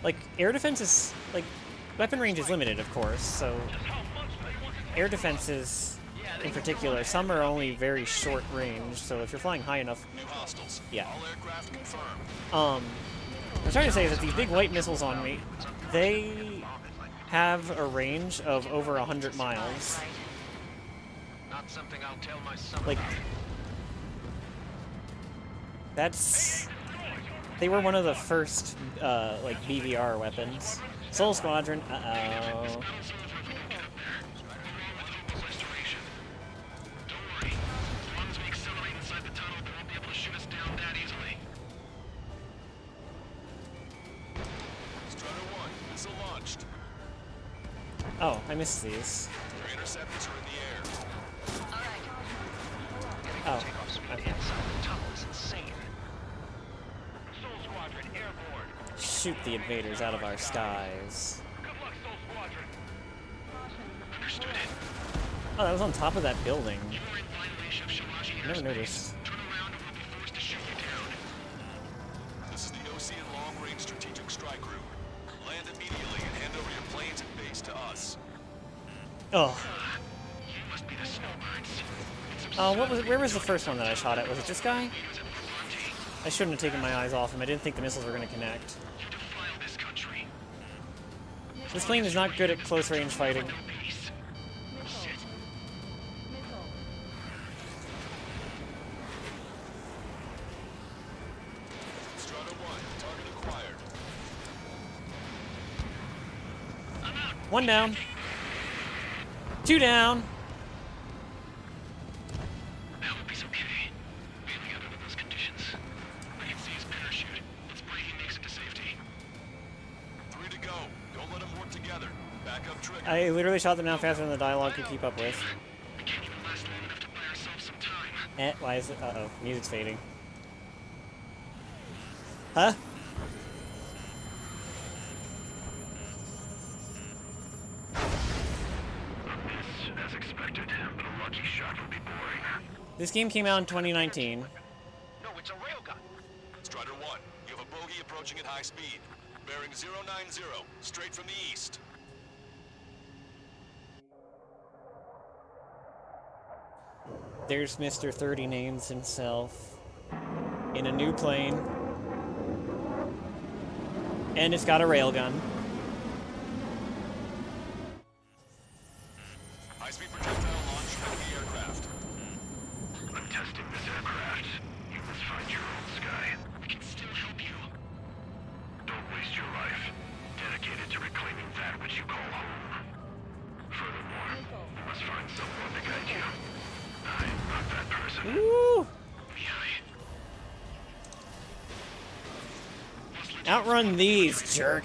Like, air defense is, like, weapon range is limited, of course, so air defenses, in particular, some are only very short range, so if you're flying high enough, yeah. What I'm trying to say is that these big white missiles on me, they have a range of over 100 miles. Not something I'll tell my son. Like, that's, they were one of the first, like, BVR weapons. Soul Squadron, uh-oh. Oh, I missed these. Oh, okay. Shoot the invaders out of our skies. Oh, that was on top of that building. I never noticed. This is the OCN Long-Range Strategic Strike Group. Land immediately and hand over your planes and base to us. Oh. Where was the first one that I shot at? Was it this guy? I shouldn't have taken my eyes off him. I didn't think the missiles were going to connect. This plane is not good at close range fighting. One down. Two down. I hope he's okay. Bailing out under those conditions. I can see his parachute. Let's pray he makes it to safety. 3 to go. Don't let them work together. Back up trigger. I literally shot them down faster than the dialogue could keep up with. We can't even last long enough to buy ourselves some time. Why is it? Uh-oh. Music's fading. Huh? As expected, but a lucky shot would be boring. This game came out in 2019. No, it's a railgun. Strider 1, you have a bogey approaching at high speed. Bearing 090, straight from the east. There's Mr. 30 Names himself. In a new plane. And it's got a railgun. High-speed projectile launch from the aircraft. I'm testing this aircraft. You must find your own sky. We can still help you. Don't waste your life. Dedicated to reclaiming that which you call home. Furthermore, you must find someone to guide you. I'm not that person. Woo! Really? Outrun these, jerk.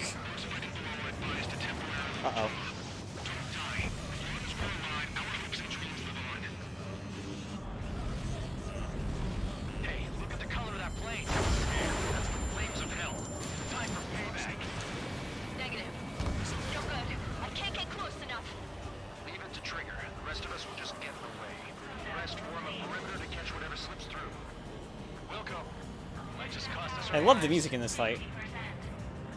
Uh-oh. Hey, look at the color of that plane. That's the flames of hell. Time for payback. Negative. No good. I can't get close enough. Leave it to Trigger. The rest of us will just get in the way. The rest form a perimeter to catch whatever slips through. Wilco, might just cost us. I love the music in this fight.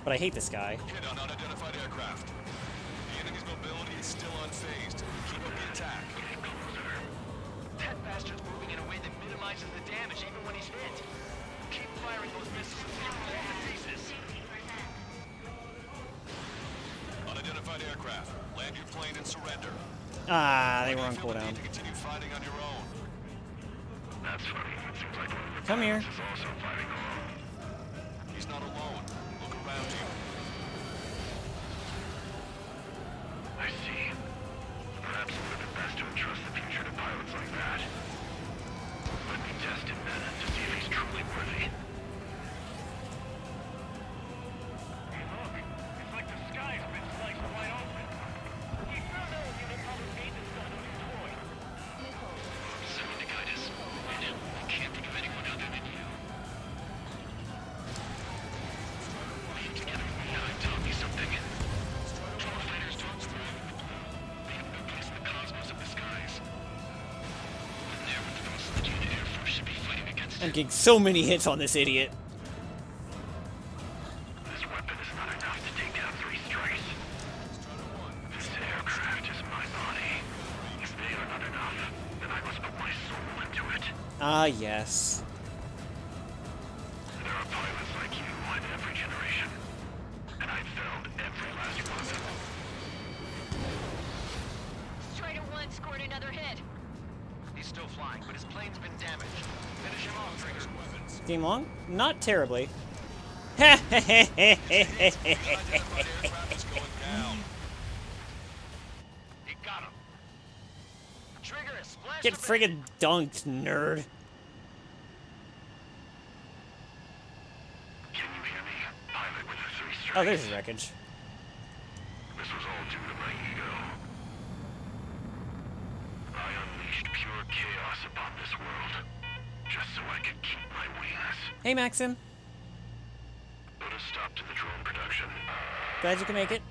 But I hate this guy. Hit on unidentified aircraft. The enemy's mobility is still unfazed. Keep up the attack. That bastard's moving in a way that minimizes the damage even when he's hit. Keep firing those missiles until you blow him to pieces. unidentified aircraft. Land your plane and surrender. Ah, they were on cooldown. To continue fighting on your own. That's funny. It seems like one of the Come here. pilots is also fighting alone. He's not alone. Look around you. I see. Perhaps it would have been best to entrust the future to pilots like that. Let me test him then to see if he's truly worthy. Hey, look. It's like the sky's been sliced wide open. You sure know if you probably made this gun on your toy. Semindikitis. I can't think of anyone other than you. Weave together behind taught me something. Drone fighters don't thrive in the blue. They have no place in the cosmos of the skies. And there with those the Union Air Force should be fighting against I'm getting so many hits on this idiot. This weapon is not enough to take down 3 strikes. This aircraft is my body. If they are not enough, then I must put my soul into it. Ah, yes. There are pilots like you in every generation. And I felled every last one of them. Strider 1 scored another hit. He's still flying, but his plane's been damaged. Finish him off, Trigger. Game long? Not terribly. Unidentified aircraft is going down. He got him. Trigger, splash Get the friggin' dunked, nerd. Can you hear me? Pilot with the 3 strikes. Oh, there's the wreckage. This was all due to my ego. I unleashed pure chaos upon this world, just so I could keep my wings. Hey, Maxim. Put a stop to the drone production. Glad you can make it.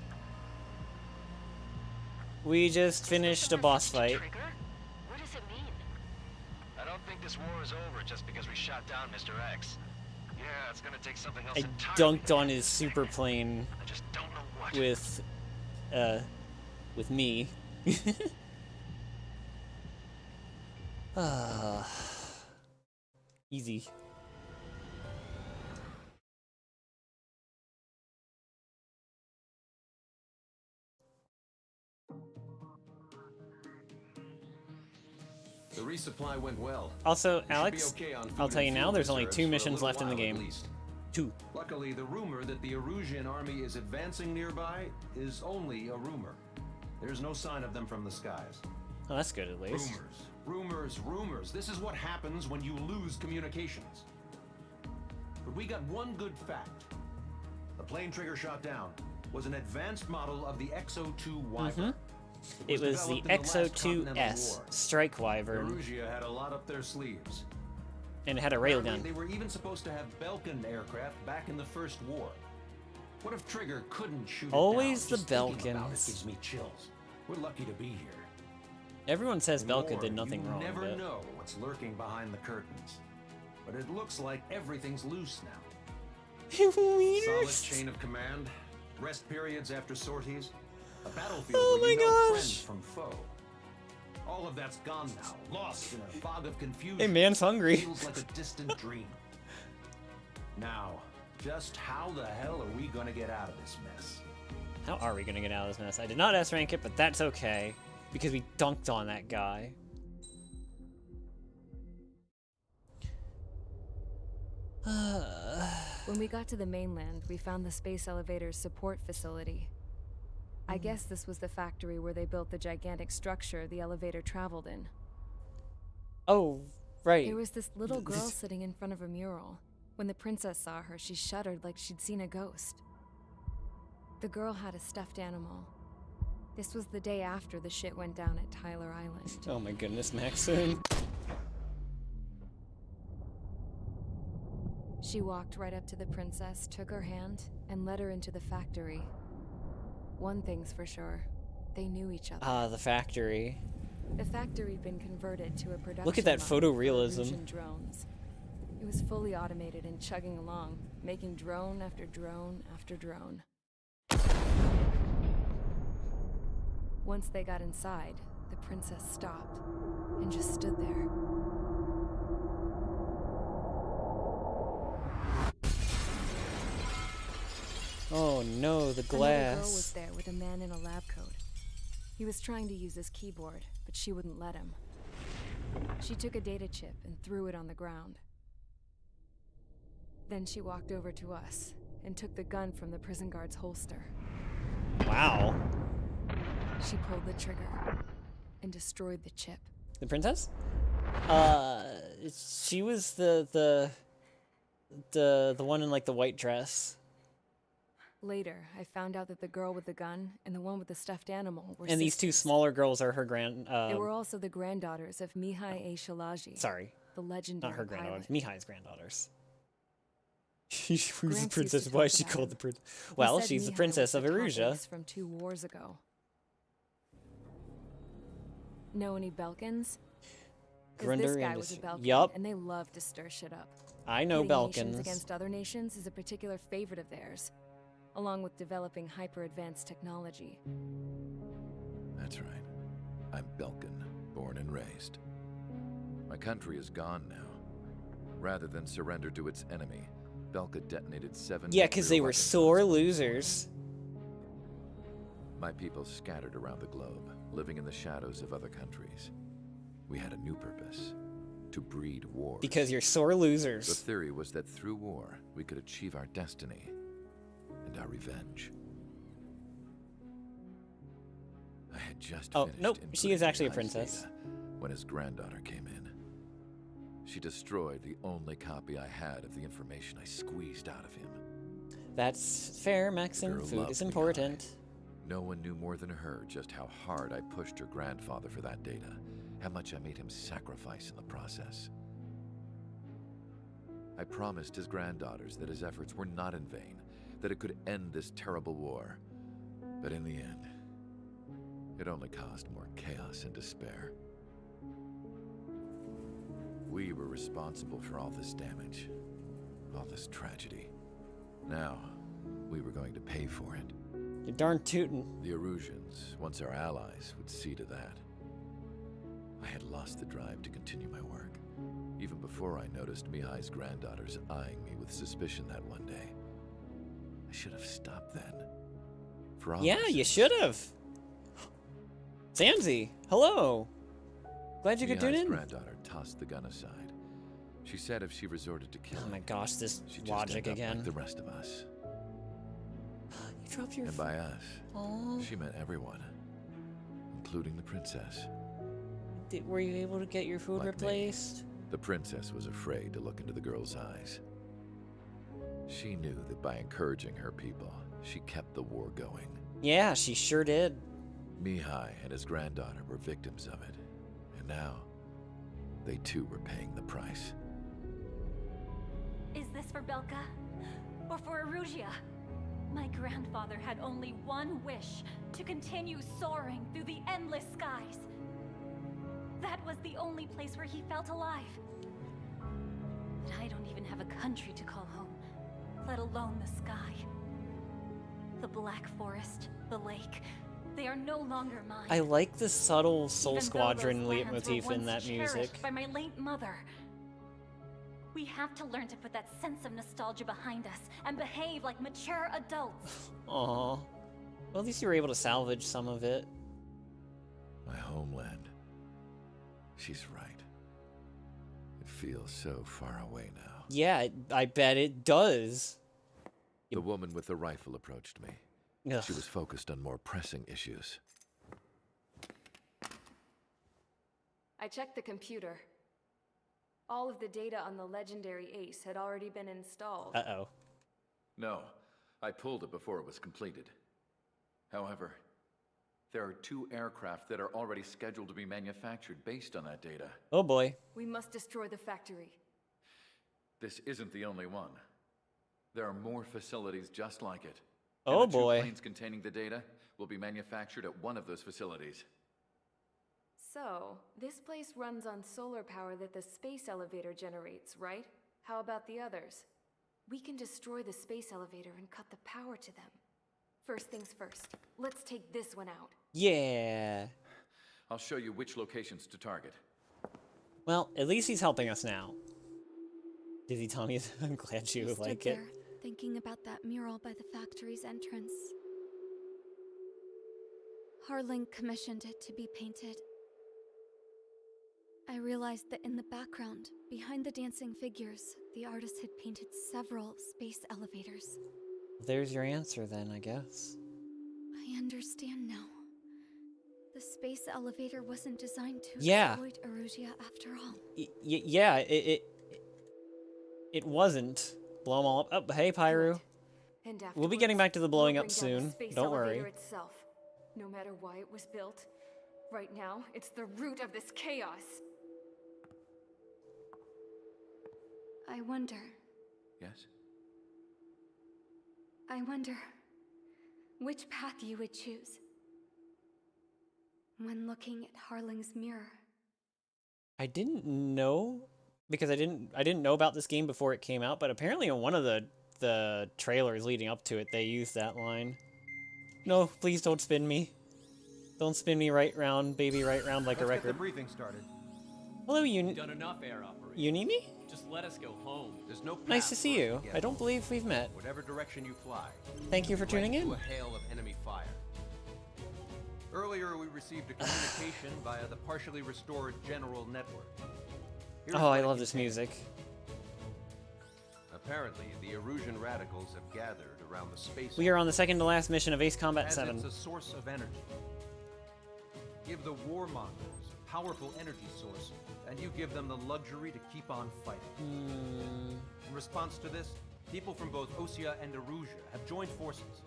We just finished a boss fight. Trigger? What does it mean? I don't think this war is over just because we shot down Mr. X. Yeah, it's gonna take something else I entirely. dunked on his super plane I just don't know what. with me. Easy. The resupply went well. Also, You should be Alex, okay on food I'll tell and you now, fuel there's only reserves 2 for a missions little left in the while at game. least. 2. Luckily, the rumor that the Erusian army is advancing nearby is only a rumor. There's no sign of them from the skies. Oh, that's good at least. Rumors. This is what happens when you lose communications. But we got one good fact. The plane Trigger shot down was an advanced model of the XO-2 Wyvern. It was the developed in the last Continental XO-2S War. Strike Wyvern, Erusia had a lot up their sleeves. and it had a Apparently, railgun. They were even supposed to have Belkin aircraft back in the First War. What if Trigger couldn't shoot Always it the down? Just thinking about it Belkins. gives me chills. We're lucky to be here. Everyone says In Belka war, did nothing you wrong, never but... know what's lurking behind the curtains. But it looks like everything's loose now. Solid chain of command, rest periods after sorties, a battlefield Oh where you my know gosh. friends from foe. All of that's gone now, lost in a fog of confusion. Hey, man's hungry. Feels like a distant dream. Now, just how the hell are we gonna get out of this mess? How are we gonna get out of this mess? I did not S-rank it, but that's okay. Because we dunked on that guy. When we got to the mainland, we found the space elevator's support facility. I guess this was the factory where they built the gigantic structure the elevator traveled in. Oh, right. There was this little girl sitting in front of a mural. When the princess saw her, she shuddered like she'd seen a ghost. The girl had a stuffed animal. This was the day after the shit went down at Tyler Island. Oh my goodness, Maxim. She walked right up to the princess, took her hand, and led her into the factory. One thing's for sure, they knew each other. Ah, the factory. The factory'd been converted to a production Look at that line for photorealism. Erusian drones. It was fully automated and chugging along, making drone after drone after drone. Once they got inside, the princess stopped and just stood there. Oh no, the Another girl was glass. there with a man in a lab coat. He was trying to use his keyboard, but she wouldn't let him. She took a data chip and threw it on the ground. Then she walked over to us and took the gun from the prison guard's holster. Wow. She pulled the trigger and destroyed the chip. The princess? She was the one in like the white dress. Later, I found out that the girl with the gun and the one with the stuffed animal were And these two sisters. smaller girls are her grand. They were also the granddaughters of Mihai A. Shalaji. Sorry, the legendary not her granddaughters. pilot. Mihai's granddaughters. Who's the Gramps used princess? to Why talk is she about called him. the princess? He Well, said she's the Mihai princess was of the top Erusia. ace from 2 wars ago. Know any Belkans? 'Cause this guy was a Belkan, Yup, and they love to stir shit up. I know Pitting nations Belkans. against other nations is a particular favorite of theirs, along with developing hyper-advanced technology. That's right. I'm Belkan, born and raised. My country is gone now. Rather than surrender to its enemy, Belka detonated 7 Yeah, because they nuclear were weapons sore on its losers. My people scattered around the globe, living in the shadows of other countries. We had a new purpose: to breed wars. Because you're sore The losers. theory was that through war, we could achieve our destiny and our revenge. I had just Oh, finished nope, she is inputting actually a Mihai's princess. data when his granddaughter came in. She destroyed the only copy I had of the information I squeezed out of him. That's fair, The Maxim. girl Food loved is Mihai. important. No one knew more than her just how hard I pushed her grandfather for that data, how much I made him sacrifice in the process. I promised his granddaughters that his efforts were not in vain, that it could end this terrible war. But in the end, it only caused more chaos and despair. We were responsible for all this damage, all this tragedy. Now, we were going to pay for it. You're darn tootin'. The Erusians, once our allies, would see to that. I had lost the drive to continue my work, even before I noticed Mihai's granddaughters eyeing me with suspicion that one day. I should have stopped then. For all Yeah, our you sakes. should have. Samsy, hello. Glad you could tune Mihai's in. granddaughter tossed the gun aside. She said if she resorted to Oh killing, my gosh, this she'd just logic end up again. like the rest of us. You dropped your. And by us, Aw. she meant everyone, including the princess. Were you able to get your food Like me. replaced? The princess was afraid to look into the girl's eyes. She knew that by encouraging her people, she kept the war going. Yeah, she sure did. Mihai and his granddaughter were victims of it, and now they too were paying the price. Is this for Belka? Or for Erusia? My grandfather had only one wish: to continue soaring through the endless skies. That was the only place where he felt alive. But I don't even have a country to call home, let alone the sky. The Black Forest, the lake, they are no longer mine. I like the subtle Soul Even though Squadron those lands were leitmotif in once that music. cherished by my late mother. We have to learn to put that sense of nostalgia behind us and behave like mature adults. Aw. Well, at least you were able to salvage some of it. My homeland. She's right. It feels so far away now. Yeah, I bet it does. The woman with the rifle approached me. Ugh. She was focused on more pressing issues. I checked the computer. All of the data on the legendary ace had already been installed. Uh-oh. No, I pulled it before it was completed. However, there are 2 aircraft that are already scheduled to be manufactured based on that data. Oh boy. We must destroy the factory. This isn't the only one. There are more facilities just like it. Oh And the 2 boy. planes containing the data will be manufactured at one of those facilities. So, this place runs on solar power that the space elevator generates, right? How about the others? We can destroy the space elevator and cut the power to them. First things first, let's take this one out. Yeah. I'll show you which locations to target. Well, at least he's helping us now. Did he tell me? I'm glad you I stood like it. there, thinking about that mural by the factory's entrance. Harling commissioned it to be painted. I realized that in the background, behind the dancing figures, the artist had painted several space elevators. There's your answer then, I guess. I understand now. The space elevator wasn't designed to exploit Erusia after all. Yeah, it wasn't. Blow them all up. Oh, hey, Pyru. And We'll be getting back to the blowing up soon. Don't worry. Itself. No matter why it was built, right now, it's the root of this chaos. I wonder. Yes? I wonder which path you would choose when looking at Harling's mirror. I didn't know because I didn't know about this game before it came out, but apparently in one of the trailers leading up to it, they used that line. No, please don't spin me. Don't spin me right round, baby, right round like a record. Let's get the briefing started. Hello, Done enough air operation. Unimi? Just let us go home. There's no path Nice to see for us you. get I don't home. believe we've met. Whatever direction you fly. Thank you for tuning right in. into a hail of enemy fire. Earlier, we received a communication via the partially restored general network. Here's Oh, what I it love this contains. music. Apparently, the Erusian radicals have gathered around the space. We are on the second to last mission of Ace Combat as 7. it's a source of energy. Give the warmongers a powerful energy source, and you give them the luxury to keep on fighting. In response to this, people from both Osea and Erusia have joined forces,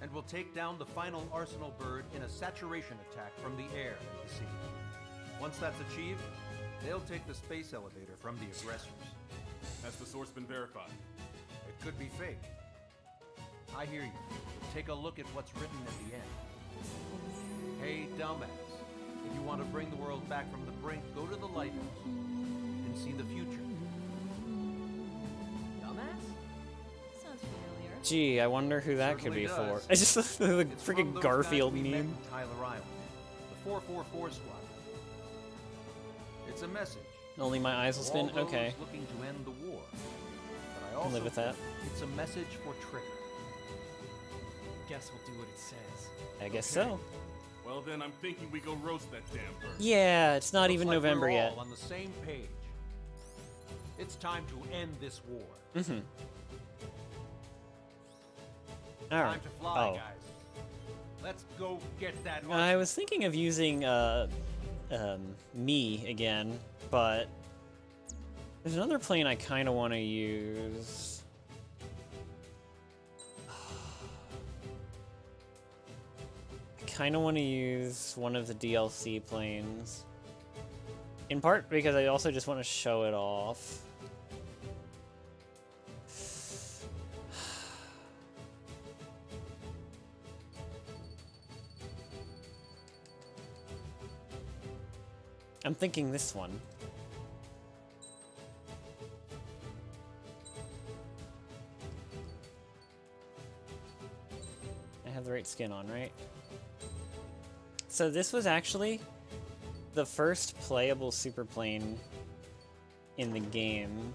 and will take down the final Arsenal bird in a saturation attack from the air and the sea. Once that's achieved, they'll take the space elevator from the aggressors. Has the source been verified? It could be fake. I hear you. Take a look at what's written at the end. Hey, dumbass. If you want to bring the world back from the brink, go to the lighthouse and see the future. Dumbass? Sounds familiar. Gee, I wonder who that could Certainly be does. for. It's just the It's from freaking those Garfield guys we met meme. in Tyler Island, the 444 squad. It's a message. Only my eyes will for all spin? those Okay. looking to end the war. But I Can also live with that. think it's a message for Trigger. Guess we'll do what it says. I guess so. Well then, I'm thinking we go roast that damn bird. Yeah, it's not Looks even like November we're yet. all on the same page. It's time to end this war. Mm-hmm. Alright. Time to fly, Oh. guys. Let's go get that. I was thinking of using me again, but there's another plane I kind of want to use. I kind of want to use one of the DLC planes. In part because I also just want to show it off. I'm thinking this one. I have the right skin on, right? So this was actually the first playable superplane in the game.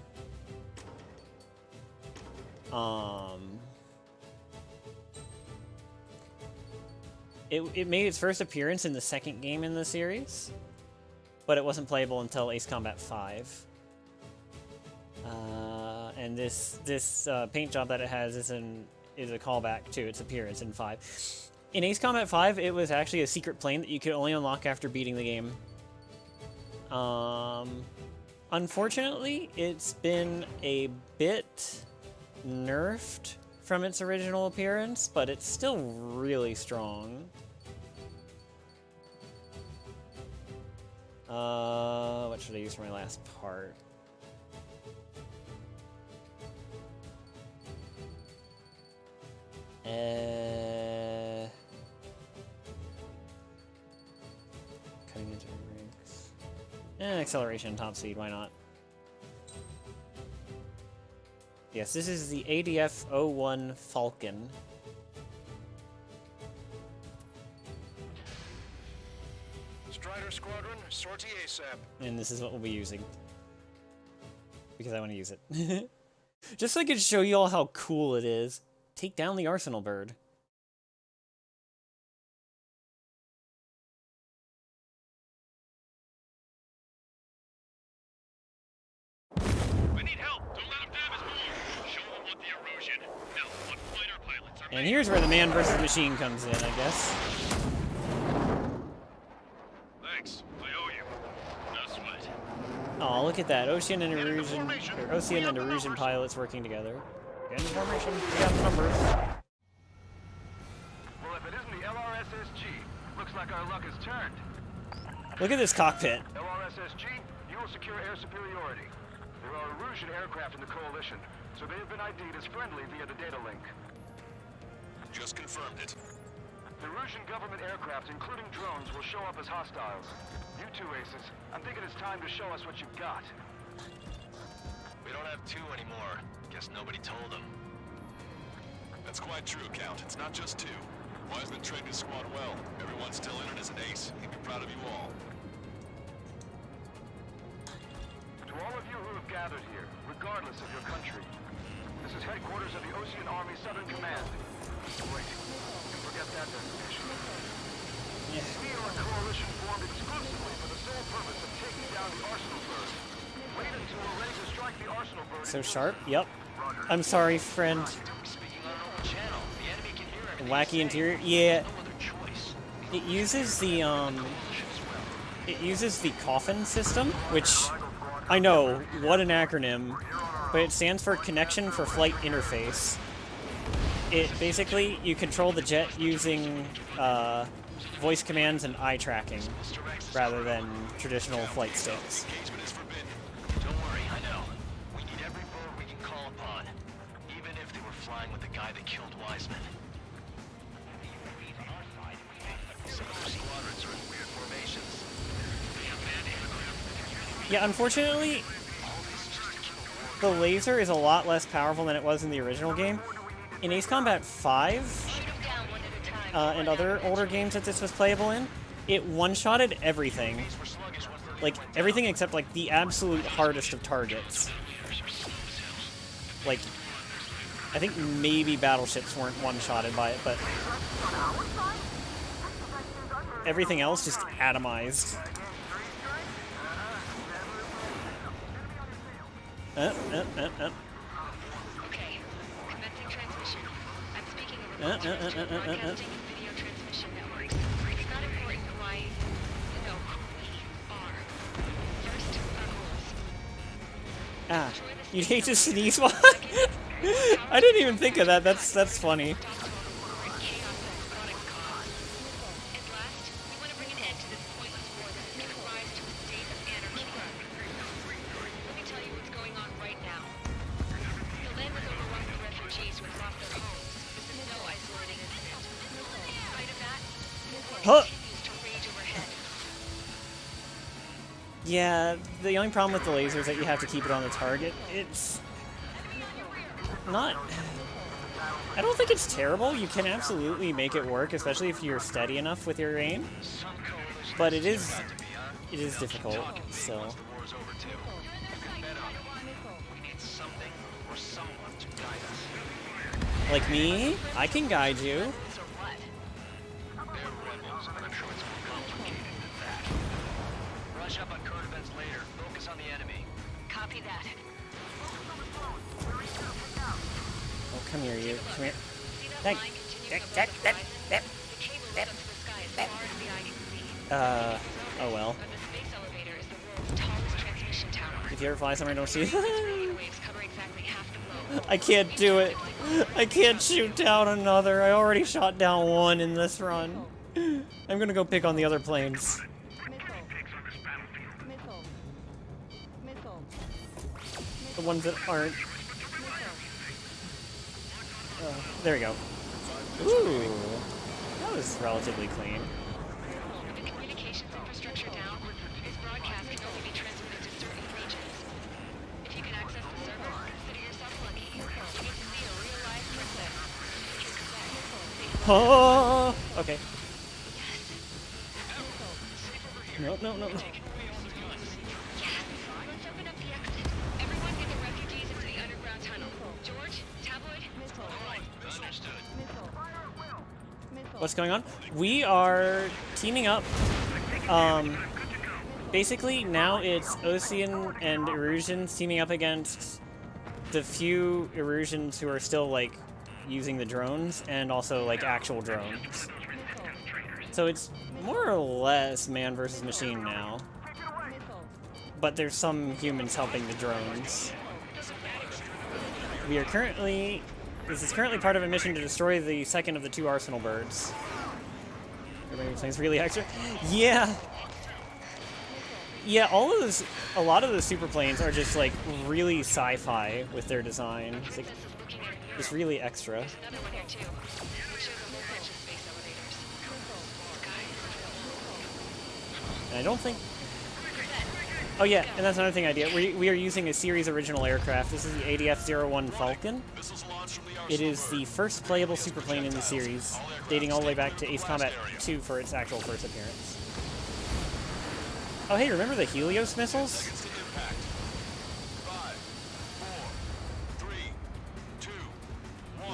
It made its first appearance in the second game in the series, but it wasn't playable until Ace Combat 5. And this paint job that it has is a callback to its appearance in 5. In Ace Combat 5, it was actually a secret plane that you could only unlock after beating the game. Unfortunately, it's been a bit nerfed from its original appearance, but it's still really strong. What should I use for my last part? Cutting into rigs. Acceleration, top speed, why not? Yes, this is the ADF-01 Falcon. Strider Squadron, sortie ASAP. And this is what we'll be using. Because I want to use it. Just so I could show you all how cool it is. Take down the arsenal bird. We need help. Don't let them damage more. Show them what the erosion. Now, what fighter pilots are And here's where the man versus machine comes in, I guess. Thanks. I owe you. No sweat. Oh, look at that. Ocean and Erusian pilots working together. Get in formation. We got numbers. Well, if it isn't the LRSSG, looks like our luck has turned. Look at this cockpit. LRSSG, you will secure air superiority. There are Erusian aircraft in the coalition, so they have been ID'd as friendly via the data link. Just confirmed it. The Erusian government aircraft, including drones, will show up as hostiles. You two aces, I'm thinking it's time to show us what you've got. We don't have two anymore. Guess nobody told them. That's quite true, Count. It's not just two. Wiseman trained his squad well. Everyone's still in it as an ace. He'd be proud of you all. To all of you who have gathered here, regardless of your country, this is headquarters of the Ocean Army Southern Command. Wait, you forget that designation. Steel and Coalition formed exclusively for the sole purpose of taking down the Arsenal bird. Wait until we're ready to strike the Arsenal bird. So sharp? Yep. I'm sorry, friend. Wacky interior? Yeah. It uses the coffin system, which I know, what an acronym, but it stands for Connection for Flight Interface. It basically, you control the jet using voice commands and eye tracking rather than traditional flight sticks. Don't worry, I know. We need every boat we can call upon, even if they were flying with the guy that killed Wiseman. Some of their squadrons are in weird formations. Yeah, unfortunately, the laser is a lot less powerful than it was in the original game. In Ace Combat 5, and other older games that this was playable in, it one-shotted everything. Like, everything except, like, the absolute hardest of targets. Like, I think maybe battleships weren't one-shotted by it, but everything else just atomized. Okay, commencing transmission. I'm speaking over broadcasting video transmission networks. It's not important who I know who we are. First, our goals. You'd hate to sneeze while I didn't even think of that. That's funny. Huh. Yeah, the only problem with the laser is that you have to keep it on the target. It's not... I don't think it's terrible. You can absolutely make it work, especially if you're steady enough with your aim. But it is difficult, so... Like me, I can guide you. Rush up on current events later. Focus on the enemy. Copy that. Oh, come here, you. Come here. Oh well. If you ever fly somewhere, don't see I can't do it. I can't shoot down another. I already shot down one in this run. I'm gonna go pick on the other planes. The ones that aren't. There we go. Ooh, that was relatively clean. The communications infrastructure down. This broadcast can only be transmitted to certain regions. If you can access the server, consider yourself lucky. You get to see a real live princess. Oh, okay. No. Let's open up the exit. Everyone get the refugees into the underground tunnel. what's going on? We are teaming up. Basically, now it's Ocean and Erusians teaming up against the few Erusians who are still, like, using the drones, and also, like, actual drones. So it's more or less man versus machine now. But there's some humans helping the drones. We are currently... This is currently part of a mission to destroy the second of the 2 arsenal birds. Everybody plays really extra. Yeah! Yeah, a lot of the super planes are just, like, really sci-fi with their design. It's, like, just really extra. And I don't think... Oh yeah, and that's another thing I did. We are using a series original aircraft. This is the ADF-01 Falcon. It is the first playable superplane in the series, dating all the way back to Ace Combat 2 for its actual first appearance. Oh hey, remember the Helios missiles?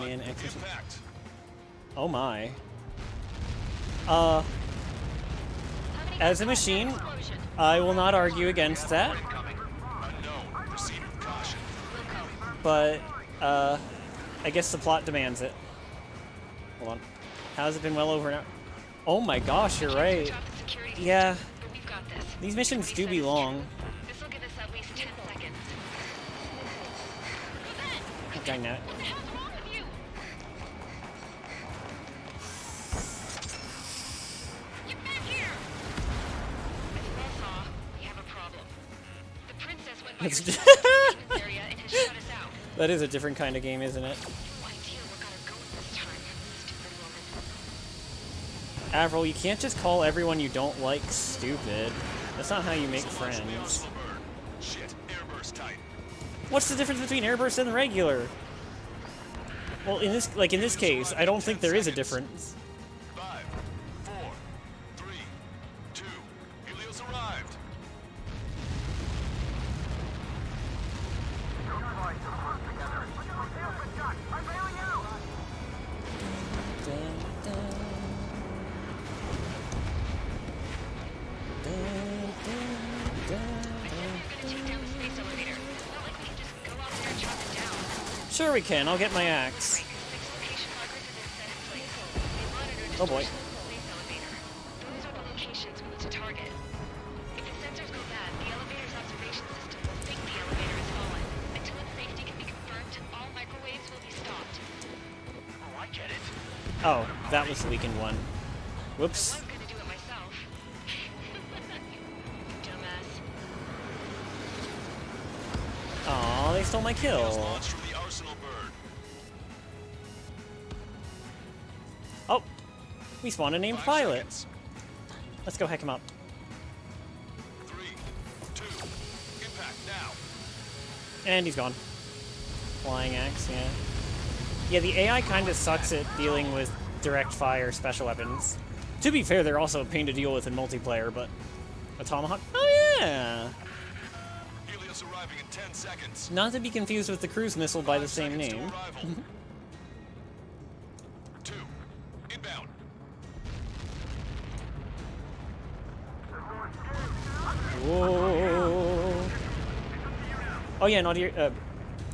Man, oh my. As a machine, I will not argue against that. But, I guess the plot demands it. Hold on. How's it been well over an hour? Oh my gosh, you're right. Yeah. These missions do be long. This will give us at least 10 seconds. Oh, dang that. What the hell's wrong with you? Get back here! As you all saw, we have a problem. The princess went by your maintenance area and has shut us out. That is a different kind of game, isn't it? No idea what got her going this time. Stupid woman. Avril, you can't just call everyone you don't like stupid. That's not how you make friends. Shit, airburst tight. What's the difference between airburst and regular? Well, in this case, I don't think there is a difference. 5, 4, 3, 2. Helios arrived. Sure we can. I'll get my axe. Oh boy. Those are the locations we need to target. If the sensors go bad, the elevator's observation system will think the elevator has fallen. Until its safety can be confirmed, all microwaves will be stopped. Oh, I get it. Oh, that was the weakened one. Whoops. I was gonna do it myself. Dumbass. Aw, they stole my kill. Launched from the arsenal bird. Oh, we spawned a named 5 pilot. seconds. Let's go heck him up. 3, 2. Impact now. And he's gone. Flying axe, yeah. Yeah, the AI kind of sucks at dealing with direct fire special weapons. To be fair, they're also a pain to deal with in multiplayer, but... A tomahawk? Oh yeah! Helios arriving in 10 seconds. Not to be confused with the cruise missile by the 5 same seconds to name. arrival. 2. Inbound. Whoa! Oh yeah, not here.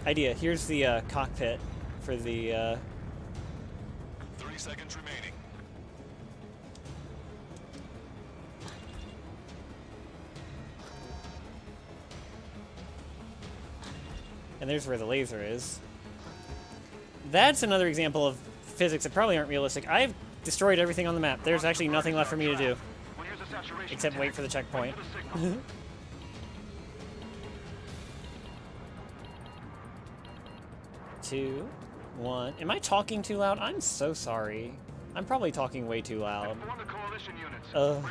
Idea. Here's the cockpit for the. 30 seconds remaining. And there's where the laser is. That's another example of physics that probably aren't realistic. I've destroyed everything on the map. There's actually nothing left for me to do. Except wait for the checkpoint. 2, 1. Am I talking too loud? I'm so sorry. I'm probably talking way too loud. You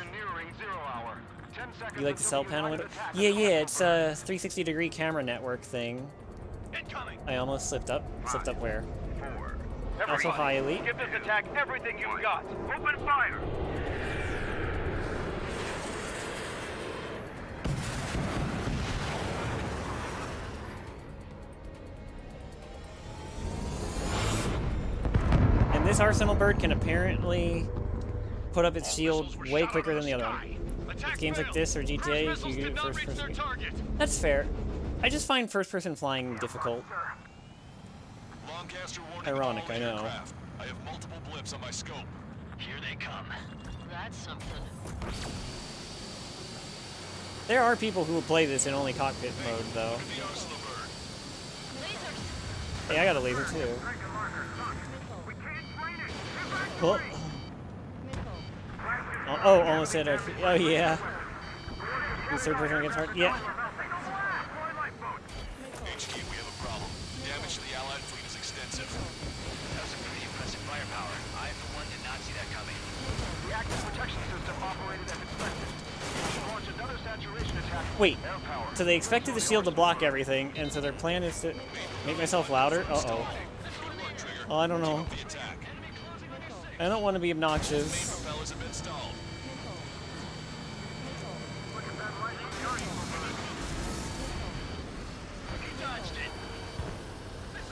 like the cell panel window? Yeah, it's a 360-degree camera network thing. I almost slipped up. Slipped up where? Also, hi, Elite. Give this attack everything you've got. Open fire. this arsenal bird can apparently put up its shield way quicker than the other one. With games like this or GTA, if you do it first person. That's fair. I just find first person flying difficult. Ironic, I know. I have multiple blips on my scope. Here they come. That's something. There are people who will play this in only cockpit mode, though. Hey, I got a laser too. Oh, oh, almost said it. Oh yeah. The third person gets hard. Yeah. HQ, we have a problem. Damage to the Allied fleet is extensive. That's some pretty impressive firepower. I, for one, did not see that coming. The active protection system operated as expected. Launch another saturation attack. Wait. So they expected the shield to block everything, and so their plan is to make myself louder? Uh-oh. Oh, I don't know. I don't want to be obnoxious.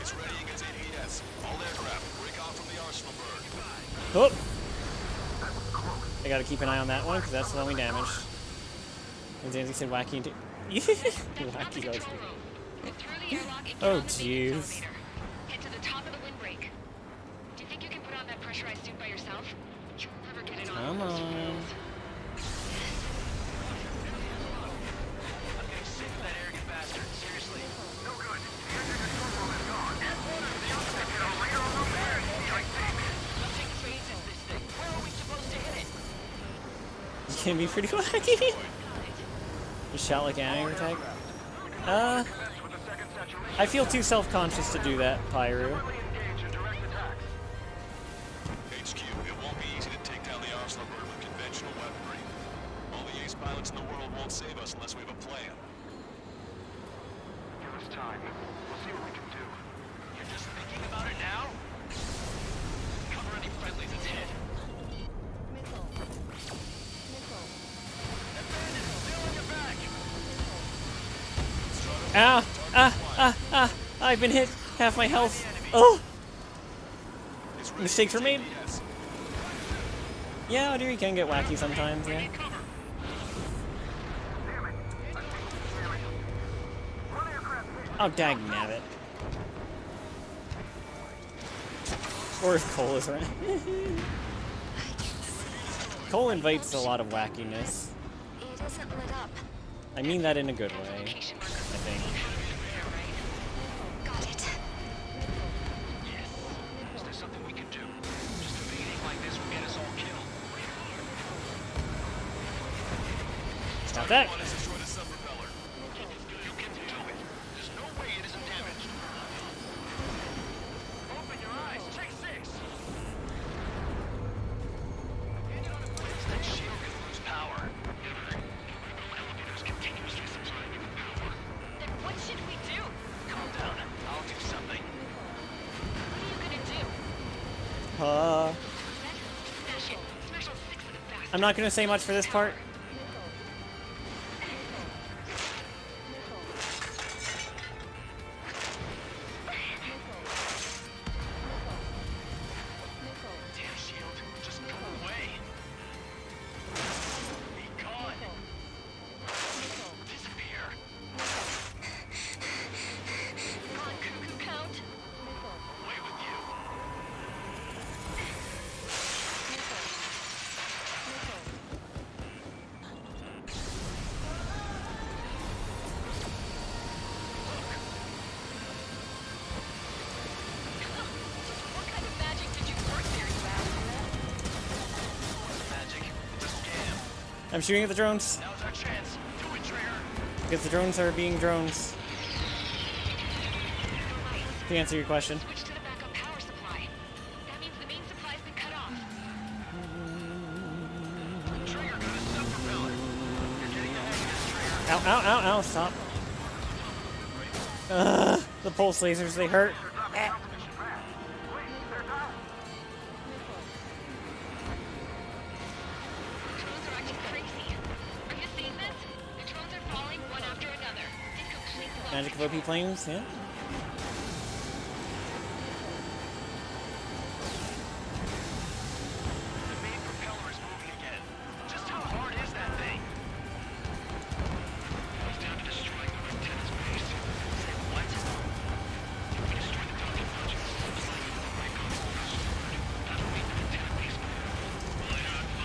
It's ready against APS. All aircraft, break off from the arsenal bird. Oh! I gotta keep an eye on that one, because that's the only damage. And Zanzi said wacky and wacky goes. Oh, jeez. Head to the top of the windbreak. Do you think you can put on that pressurized suit by yourself? You'll never get it on. Come on. I'm getting sick of that arrogant bastard. Seriously. No good. The engine control room is gone. And one of the opposite hit a radar on the bear. Let's take phases this thing. Where are we supposed to hit it? You can be pretty wacky. You shout like an angry attack. I feel too self-conscious to do that, Pyro. HQ, it won't be easy to take down the arsenal bird with conventional weaponry. All the ace pilots in the world won't save us unless we have a plan. Give us time. We'll see what we can do. You're just thinking about it now? Cover any friendlies it's hit. That bandit's still on your back. Ah! I've been hit. Half my health. Oh! Mistakes were made. Yeah, dear, you can get wacky sometimes, yeah. Oh, dag nabbit. Or if Cole is around. Cole invites a lot of wackiness. It isn't lit up. I mean that in a good way, I think. Got it. Yes. Is there something we can do? Just evading like this will get us all killed. Stop that! You can do it. There's no way it isn't damaged. Open your eyes. Check 6. That shield can lose power. Elevators continuously supplying you with power. Then what should we do? Calm down. I'll do something. What are you gonna do? Smash it. Smash all 6 of them fast. I'm not gonna say much for this part. Damn shield. Just go away. Be gone. Disappear. Come on, Cuckoo Count. Away with you. What kind of magic did you work there, you asshole? Magic. It's a scam. I'm shooting at the drones. Now's our chance. Do it, Trigger. Because the drones are being drones. To answer your question. Switch to the backup power supply. That means the main supply's been cut off. Trigger got a self-propeller. You're getting the hang of this, Trigger. Ow, ow, ow, ow, stop. The pulse lasers, they hurt. The drones are acting crazy. Have you seen this? The drones are falling one after another. In complete collapse. Magic of OP planes, yeah.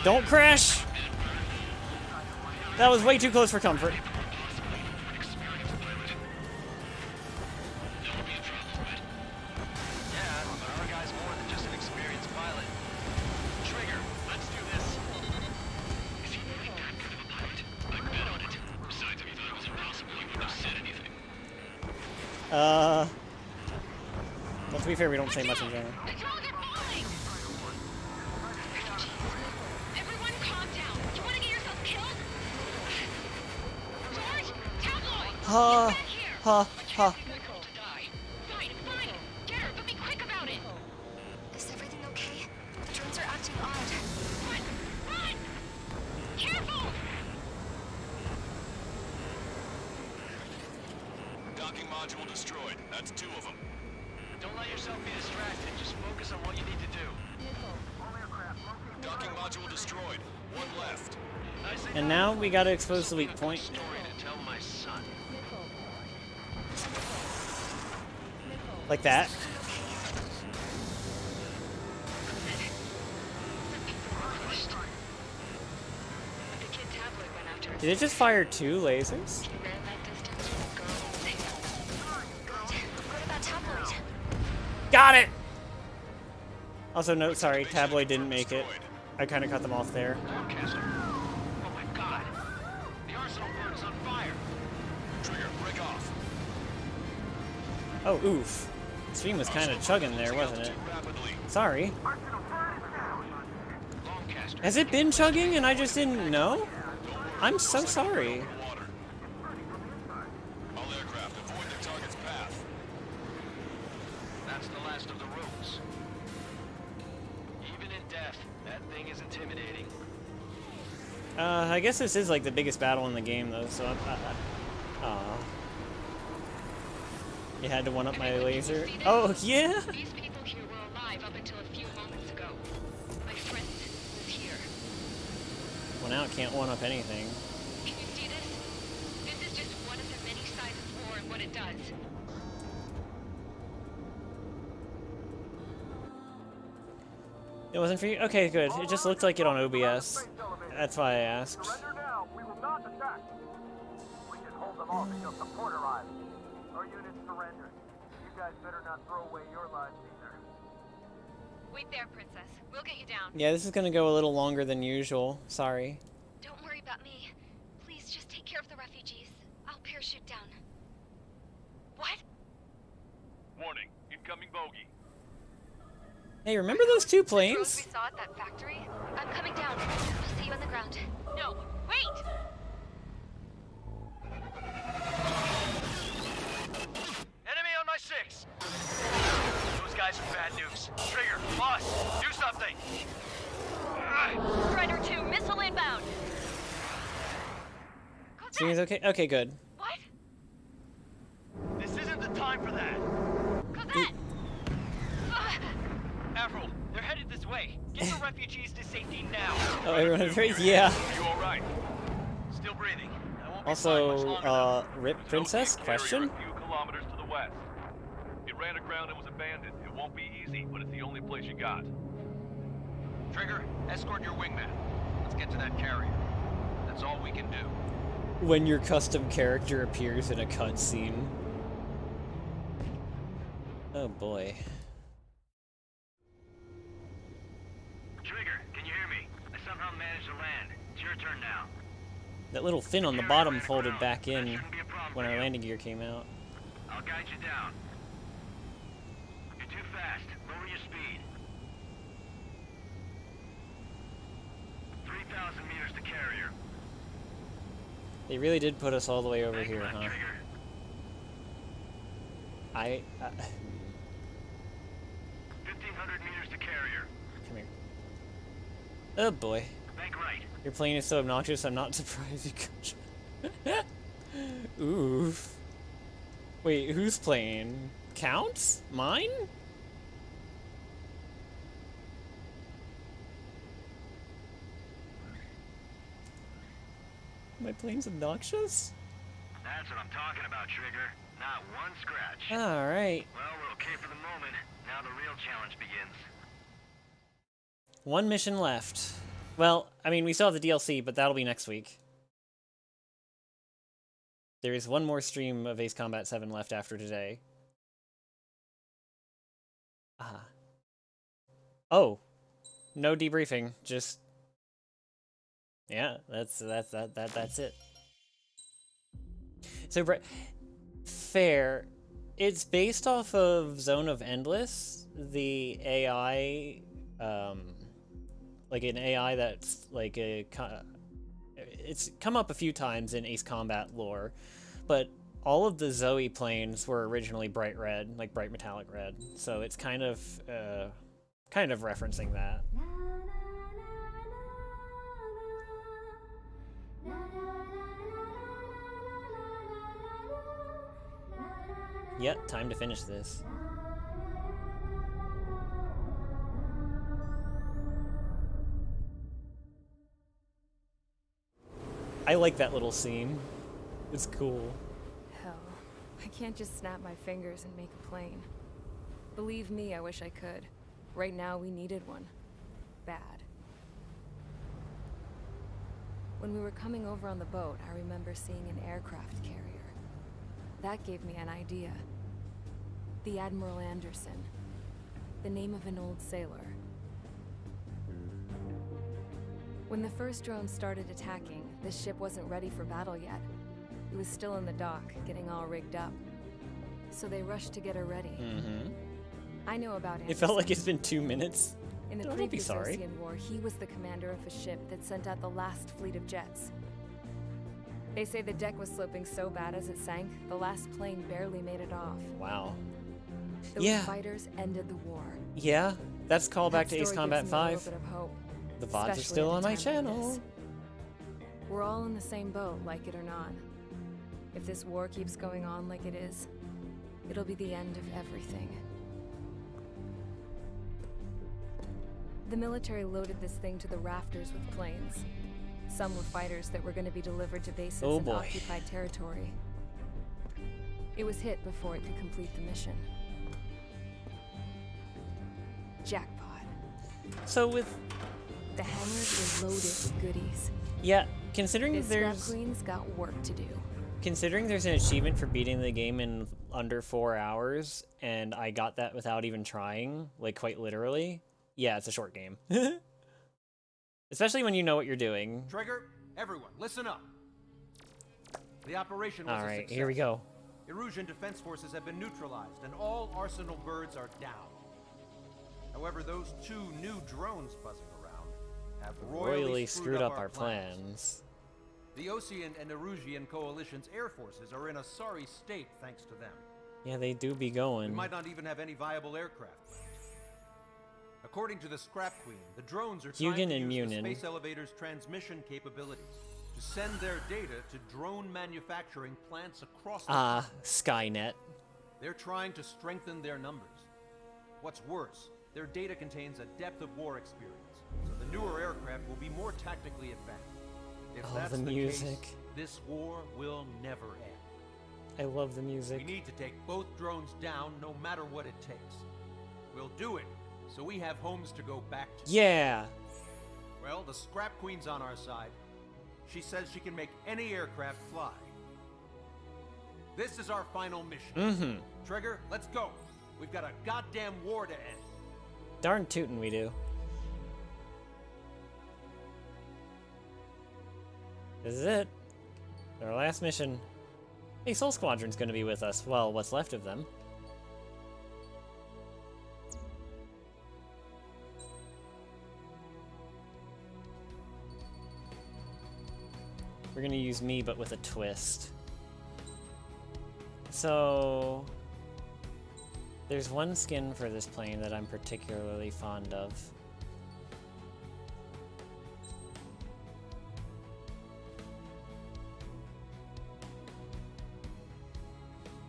Don't crash! That was way too close for comfort. Well, to be fair, we don't say much in general. Everyone calm down. You want to get yourself killed? George, tabloid! Ha, ha, ha. Fine, fine. Get her, but be quick about it. Is everything okay? The drones are acting odd. Run! Run! Careful! Docking module destroyed. That's 2 of them. Don't let yourself be distracted. Just focus on what you need to do. Docking module destroyed. 1 left. And now we gotta expose the weak point. Story to tell my son. Like that. The kid tabloid went after us. Did it just fire 2 lasers? He ran that distance from a girl. What about tabloid? Got it! Also, no, sorry, Tabloid didn't make it. I kind of cut them off there. Lancaster. Oh my god. The arsenal bird is on fire. Trigger, break off. Oh, oof. Stream was kind of chugging there, wasn't it? Sorry. Lancaster. Has it been chugging and I just didn't know? I'm so sorry. All aircraft, avoid their target's path. That's the last of the ropes. Even in death, that thing is intimidating. I guess this is like the biggest battle in the game, though, so you had to one-up my laser. Oh, yeah? These people here were alive up until a few moments ago. My friend was here. Well, now it can't one-up anything. Can you see this? This is just one of the many sides of war and what it does. It wasn't for you? Okay, good. It just looked like it on OBS. That's why I asked. Surrender now. We will not attack. We can hold them off until support arrives. Our units surrendered. You guys better not throw away your lives either. Wait there, Princess. We'll get you down. Yeah, this is gonna go a little longer than usual. Sorry. Don't worry about me. Please just take care of the refugees. I'll parachute down. What? Warning, incoming bogey. Hey, remember those 2 Drones planes? we saw at that factory? I'm coming down. I'll see you on the ground. No, wait! Enemy on my 6. Those guys are bad news. Trigger, boss, do something. Strider 2, missile inbound. Stream's okay? Okay, good. What? This isn't the time for that. Cosette! Avril, they're headed this way. Get the refugees to safety now. Oh, everyone is very, yeah. You all right? Still breathing. I won't be fine much Also, longer. RIP Princess? Question? A few kilometers to the west. It ran aground and was abandoned. It won't be easy, but it's the only place you got. Trigger, escort your wingman. Let's get to that carrier. That's all we can do. When your custom character appears in a cutscene. Oh boy. Trigger, can you hear me? I somehow managed to land. It's your turn now. That little fin on the bottom folded back in when our landing gear came out. I'll guide you down. You're too fast. Lower your speed. 3,000 meters to carrier. They really did put us all the way over here, huh? Trigger. I 1,500 meters to carrier. come here. Oh boy. Bank right. Your plane is so obnoxious, I'm not surprised you could. Oof. Wait, who's playing? Counts? Mine? My plane's obnoxious? That's what I'm talking about, Trigger. Not one scratch. Alright. Well, we're okay for the moment. Now the real challenge begins. One mission left. Well, I mean, we still have the DLC, but that'll be next week. There is one more stream of Ace Combat 7 left after today. Oh, no debriefing. Just yeah, that's it. So fair. It's based off of Zone of Endless, the AI, like an AI that's like it's come up a few times in Ace Combat lore, but all of the Zoe planes were originally bright red, like bright metallic red. So it's kind of referencing that. Yep, time to finish this. I like that little scene. It's cool. Hell, I can't just snap my fingers and make a plane. Believe me, I wish I could. Right now, we needed one. Bad. When we were coming over on the boat, I remember seeing an aircraft carrier. That gave me an idea. The Admiral Anderson. The name of an old sailor. When the first drone started attacking, the ship wasn't ready for battle yet. It was still in the dock, getting all rigged up. So they rushed to get her ready. Mm-hmm. I know about Anderson. It felt like it's been 2 minutes. In the previous Ocean War, he was the commander of a ship that sent out the last fleet of jets. They say the deck was sloping so bad as it sank, the last plane barely made it off. Wow. Those fighters ended the war. Yeah, that's callback to Ace Combat 5. Bit of hope, the VODs are still on my channel. We're all in the same boat, like it or not. If this war keeps going on like it is, it'll be the end of everything. The military loaded this thing to the rafters with planes. Some were fighters that were going to be delivered to bases in occupied territory. It was hit before it could complete the mission. Jackpot. So with... The hangars were loaded with goodies. Yeah, considering this there's... Scrap Queen's got work to do. Considering there's an achievement for beating the game in under 4 hours, and I got that without even trying, like quite literally, yeah, it's a short game. Especially when you know what you're doing. Trigger, everyone, listen up. The operation was all right, a success. Here we go. Erusian defense forces have been neutralized, and all Arsenal birds are down. However, those 2 new drones buzzing around have royally screwed up our plans. The Osean and Erusian coalition's air forces are in a sorry state thanks to them. Yeah, they do be going. We might not even have any viable aircraft left. According to the Scrap Queen, the drones are trying to use the space elevator's transmission capabilities to send their data to drone manufacturing plants across the Skynet. They're trying to strengthen their numbers. What's worse, their data contains a depth of war experience, so the newer aircraft will be more tactically advanced. If that's the music. Case, this war will never end. I love the music. We need to take both drones down no matter what it takes. We'll do it, so we have homes to go back to. Yeah. Well, the Scrap Queen's on our side. She says she can make any aircraft fly. This is our final mission. Mm-hmm. Trigger, let's go. We've got a goddamn war to end. Darn tootin' we do. This is it. Our last mission. Hey, Soul Squadron's gonna be with us. Well, what's left of them. We're gonna use me, but with a twist. So... there's one skin for this plane that I'm particularly fond of.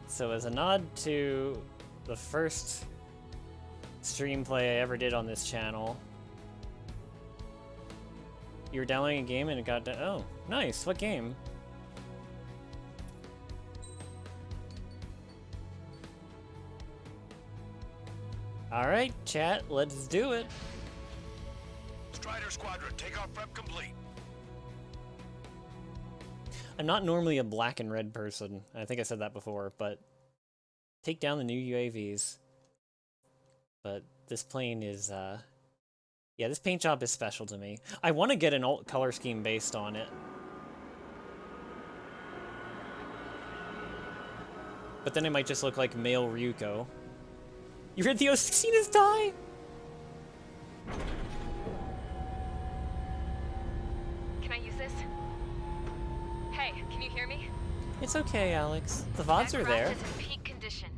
So as a nod to the first stream play I ever did on this channel, you were downloading a game and it got to, oh, nice, what game? Alright, chat, let's do it. Strider Squadron, takeoff prep complete. I'm not normally a black and red person. I think I said that before, but take down the new UAVs. But this plane is, yeah, this paint job is special to me. I want to get an alt color scheme based on it. But then it might just look like male Ryuko. You heard the O16 is dying? Can I use this? Hey, can you hear me? It's okay, Alex. The VODs are there. That craft is in peak condition.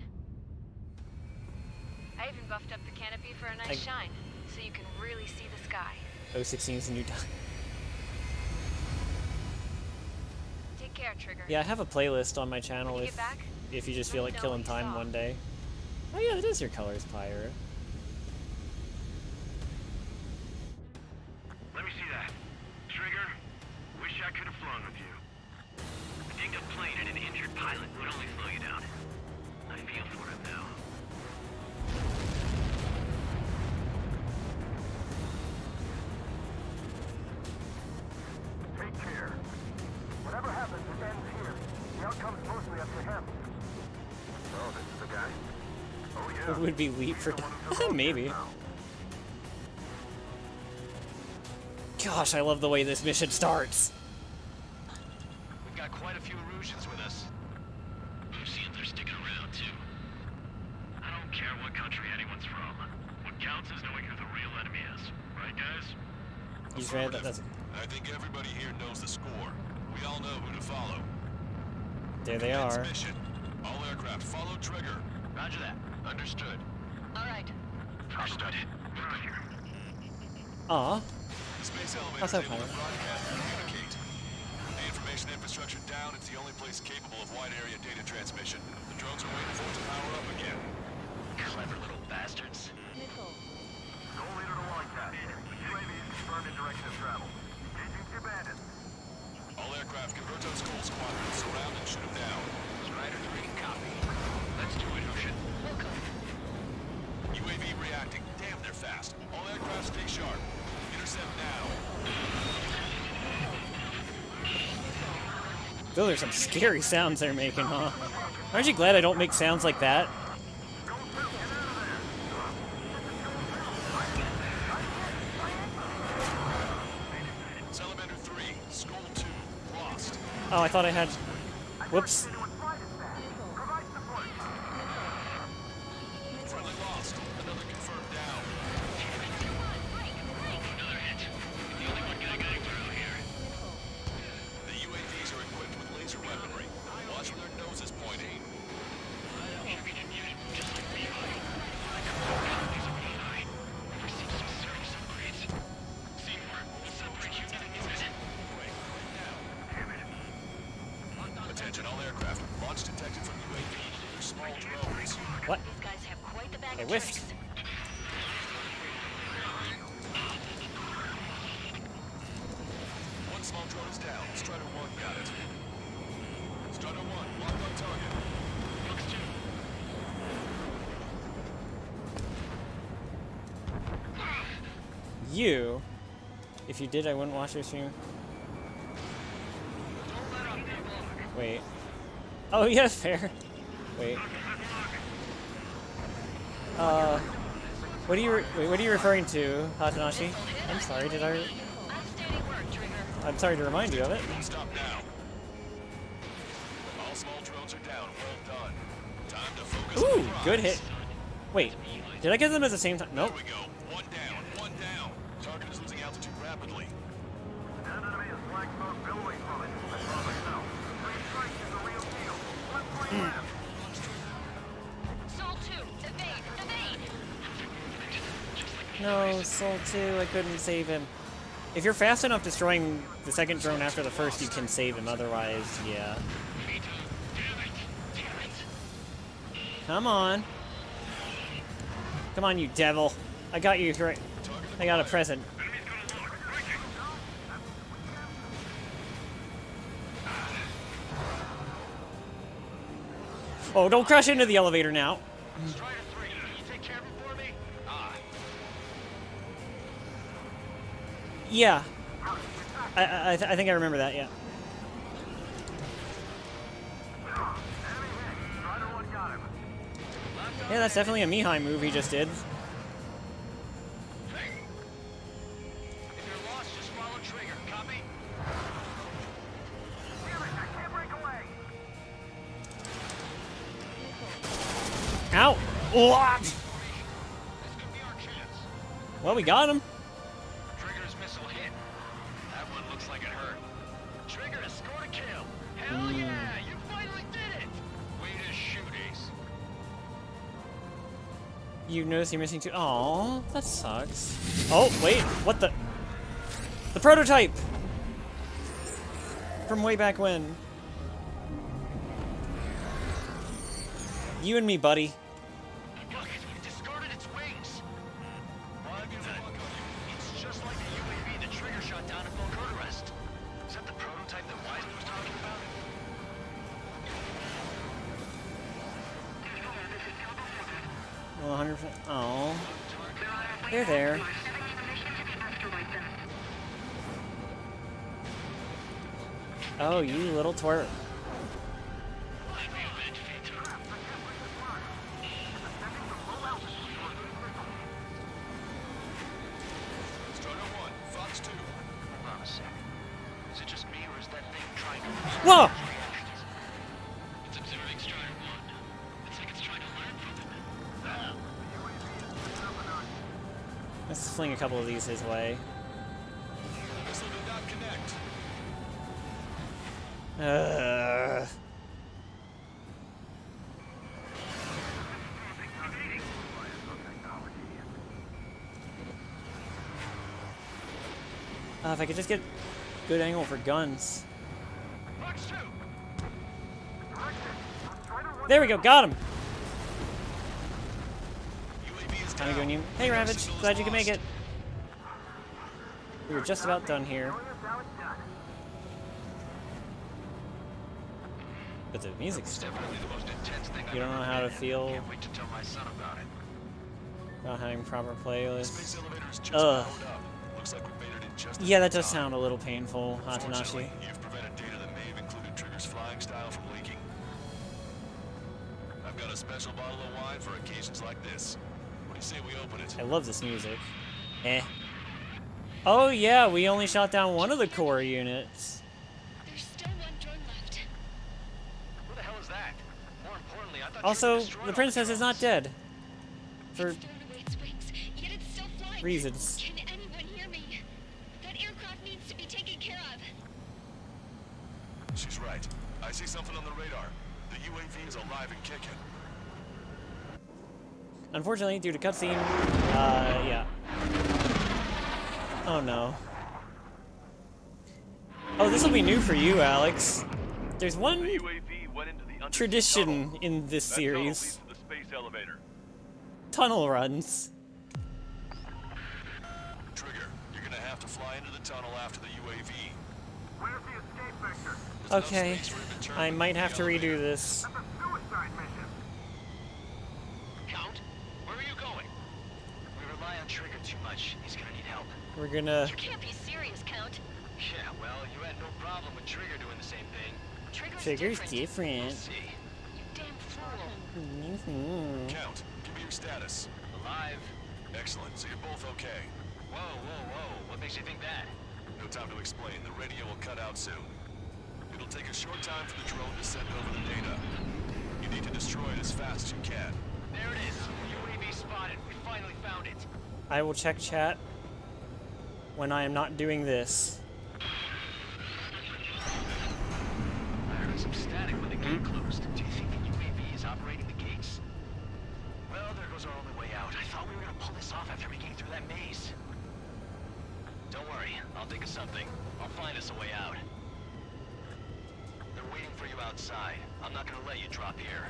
I even buffed up the canopy for a nice shine, so you can really see the sky. O16 is the new die. Take care, Trigger. Yeah, I have a playlist on my channel if you just feel like killing time one day. Oh yeah, that is your colors, Pyre. Let me see that. Trigger, wish I could have flown with you. A dinged up plane and an injured pilot would only slow you down. I feel for him now. Take care. Whatever happens, it ends here. The outcome's mostly up to him. Oh, this is the guy? Oh, yeah. It would be Leap for... Maybe. Gosh, I love the way this mission starts. We've got quite a few Erusians with us. Lucians are sticking around, too. I don't care what country anyone's from. What counts is knowing who the real enemy is. Right, guys? He's right, that's... I think everybody here knows the score. We all know who to follow. There they are. Mission. All aircraft follow Trigger. Roger that. Understood. All right. Understood. Aw. Space That's elevator okay. able to broadcast and communicate. The information infrastructure down. It's the only place capable of wide area data transmission. The drones are waiting for it to power up again. Clever little bastards. Goal leader to Longcast. UAV is confirmed in direction of travel. Engaging the bandits. All aircraft, convert those Gold Squadron. Surround and shoot them down. Strider 3, copy. Let's do it, Ocean. UAV reacting. Damn, they're fast. All aircraft stay sharp. Intercept now. Those are some scary sounds they're making, huh? Aren't you glad I don't make sounds like that? Salamander 3, Skull 2, lost. Oh, I thought I had... Whoops. Friendly lost. Another confirmed down. Another hit. The only one guy getting through here. The UAVs are equipped with laser weaponry. Watch where their nose is pointing. Just like me. Never seen some service upgrades. Seymour, separate unit unit. Attention, all aircraft. Launch detected from UAV. They're small drones. What? These guys have quite the bag I of whiffed. tricks. One small drone is down. Strider 1 got it. Strider 1, locked on target. Looks 2. You. If you did, I wouldn't watch your stream. Wait. Oh, yeah, fair. Wait. What are you referring to, Hatanashi? I'm sorry, did I... Outstanding work, Trigger. I'm sorry to remind you of it. Stop now. All small drones are down. Well done. Time to focus on Ooh, the prize. good hit. Wait, did I get them at the same time? Nope. There we go. One down. One down. Target is losing altitude rapidly. An enemy is black smoke billowing from it. I saw myself. Three strikes is the real deal. One plane left. Soul 2, evade, evade. No, Soul 2, I couldn't save him. If you're fast enough destroying the second drone after the first, you can save him. Otherwise, yeah. Come on. Come on, you devil. I got you right. I got a present. Oh, don't crash into the elevator now. Strider 3, can you take care of him for me? Yeah. I think I remember that, yeah. Yeah, that's definitely a Mihai move he just did. If you're lost, just follow trigger. Copy? Damn it, I can't break away. Ow! What? This could be our chance. Well, we got him. Trigger's missile hit. That one looks like it hurt. Trigger scored a kill. Hell yeah! You finally did it! Way to shoot, Ace. You notice you're missing two. Aww, that sucks. Oh, wait, what the? The prototype! From way back when. You and me, buddy. Look, it discarded its wings. It's just like the UAV that Trigger shot down at Volcota Rest. Is that the prototype that Wiseman was talking about? Well, 100%. Oh, they're there. Oh, you little twerp. Whoa! It's observing Strider 1. Looks like it's trying to learn from it. Let's fling a couple of these his way. Missile did not connect. If I could just get good angle for guns. There we go, got him! Time to go new. Hey Ravage, glad you can make it. We were just about done here. But the music's Definitely the most intense thing You don't know how to feel Can't wait to tell my son about it. about having proper playlists. Just Ugh. powered up. Looks like we made it in just Yeah, that in does time. sound a little painful, Hatanashi. Fortunately, you've prevented data that may have included Trigger's flying style from leaking. I've got a special bottle of wine for occasions like this. What do you say we open it? I love this music. Eh. Oh yeah, we only shot down one of the core units. There's still one drone left. Who the hell is that? More importantly, I thought Also, you destroyed the all princess is not dead. For It's thrown away its wings, yet it's still flying. reasons. Can anyone hear me? That aircraft needs to be taken care of. She's right. I see something on the radar. The UAV is alive and kicking. Unfortunately, due to cutscene, yeah. Oh no. Oh, this will be new for you, Alex. There's one The UAV went into the undersea tradition tunnel. in this That tunnel leads series. to the space elevator. Tunnel runs. Trigger, you're gonna have to fly into the tunnel after the UAV. Where's the escape vector? Okay, I might have to redo this. That's a suicide mission. Count, where are you going? We rely on Trigger too much. He's gonna need help. We're gonna... You can't be serious, Count. Yeah, well, you had no problem with Trigger doing the same thing. Trigger's different. We'll see. You damn fool. Mhm. Count, give me your status. Alive. Excellent, so you're both okay. Whoa, whoa, whoa. What makes you think that? No time to explain. The radio will cut out soon. It'll take a short time for the drone to send over the data. You need to destroy it as fast as you can. There it is. UAV spotted. We finally found it. I will check chat when I am not doing this. I heard some static when the gate closed. Do you think the UAV is operating the gates? Well, there goes our only way out. I thought we were gonna pull this off after making it through that maze. Don't worry. I'll think of something. I'll find us a way out. They're waiting for you outside. I'm not gonna let you drop here.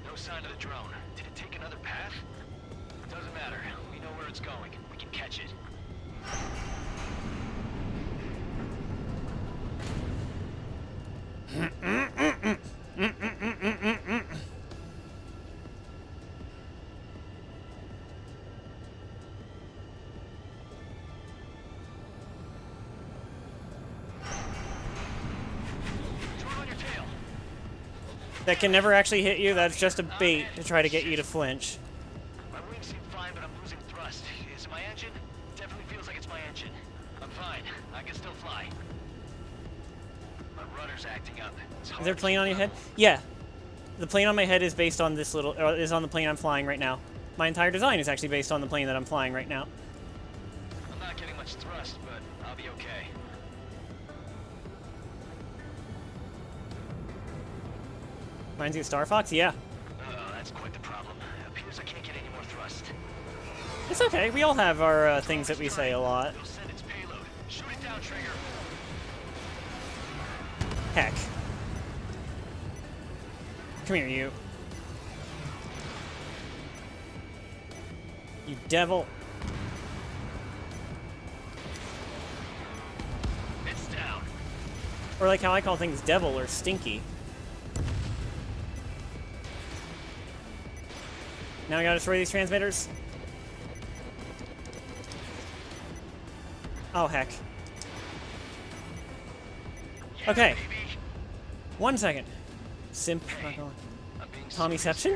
No sign of the drone. Did it take another path? Doesn't matter. We know where it's going. We can catch it. that can never actually hit you. That's just a bait to try to get you to flinch. My wings seem fine, but I'm losing thrust. Is it my engine? Definitely feels like it's my engine. I'm fine. I can still fly. My rudder's acting up. Is there a plane on your head? Yeah. The plane on my head is based on this little, is on the plane I'm flying right now. My entire design is actually based on the plane that I'm flying right now. I'm not getting much thrust, but I'll be okay. Reminds you of Star Fox? Yeah. That's quite the problem. It appears I can't get any more thrust. It's okay. We all have our things that we say a lot. It'll send its payload. Shoot it down, Trigger. Heck. Come here, you. You devil. It's down. Or like how I call things devil or stinky. Now I gotta destroy these transmitters. Oh, heck. Okay. 1 second. Simp. Not going. Tommyception?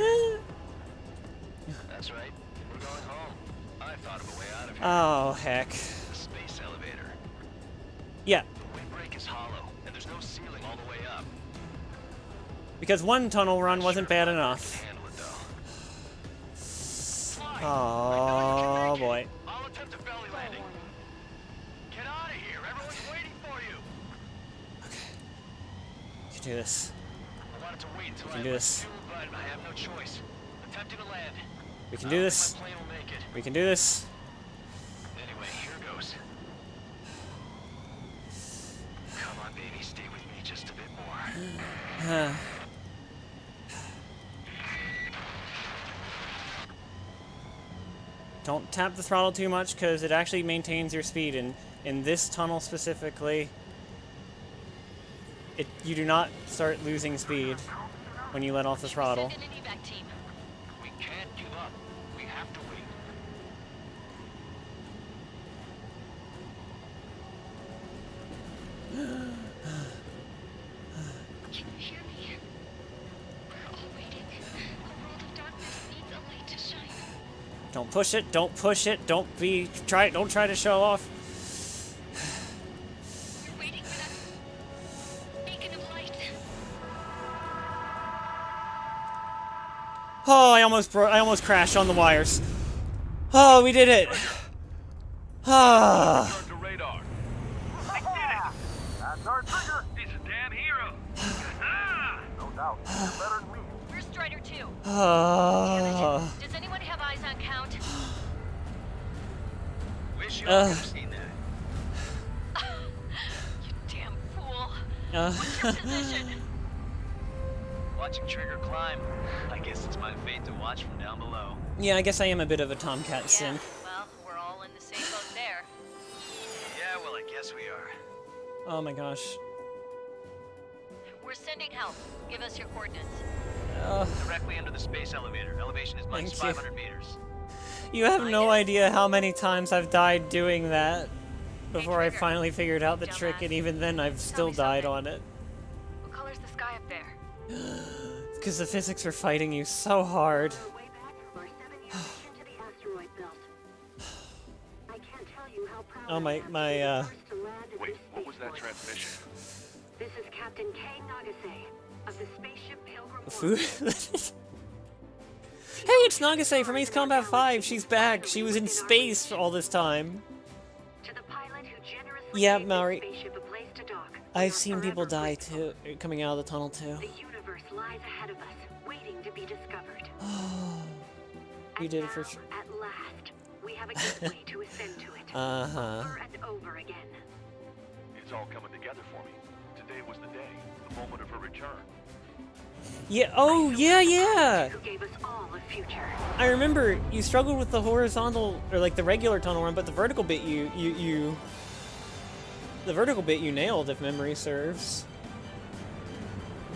That's right. We're going home. I thought of a way out of here. Oh, heck. The space elevator. Yeah. The windbreak is hollow, and there's no ceiling all the way up. Because one tunnel run wasn't bad enough. Oh, boy. I'll attempt a belly landing. Get out of here. Everyone's waiting for you. We can do this. I wanted to wait until We can do this. but I have no choice. Attempting to land. We can do this. My plane will make it. We can do this. Anyway, here goes. Come on, baby. Stay with me just a bit more. Don't tap the throttle too much because it actually maintains your speed. And in this tunnel specifically, you do not start losing speed when you let off the throttle. We can't give up. We have to wait. Can you hear me? We're all waiting. A world of darkness needs a light to shine. Don't push it. Don't push it. Don't try to show off. We're waiting for that beacon of light. Oh, I almost crashed on the wires. Oh, we did it. Ah. Turn to radar. I did it! That's our Trigger! He's a damn hero. No doubt. You're better than me. We're Strider 2. Ah. Does anyone have eyes on Count? Wish you all could have seen that. You damn fool. What's your position? Watching Trigger climb. I guess it's my fate to watch from down below. Yeah, I guess I am a bit of a Tomcat simp. Well, we're all in the same boat there. Yeah, well, I guess we are. Oh my gosh. We're sending help. Give us your coordinates. Directly under the space elevator. Elevation is minus Thank you. 500 meters. You have no idea how many times I've died doing that before I finally figured out the trick, and even then I've still died on it. What color's the sky up there? Because the physics are fighting you so hard. Oh my. Wait, what was that transmission? This is Captain Kay Nagase of the spaceship Pilgrim. Food? Hey, it's Nagase from Ace Combat 5. She's back. She was in space for all this time. To the pilot who generously Yeah, gave Maori. this spaceship a place to dock, I've seen people die too, coming out of the tunnel too. the universe lies ahead of us, waiting to be discovered. You did it for sure. At last, we have a gateway to ascend to it. Uh-huh. Over and over again. It's all coming together for me. Today was the day, the moment of her return. Yeah. Oh, yeah. Who gave us all a future. I remember you struggled with the horizontal or like the regular tunnel run, but the vertical bit the vertical bit you nailed, if memory serves.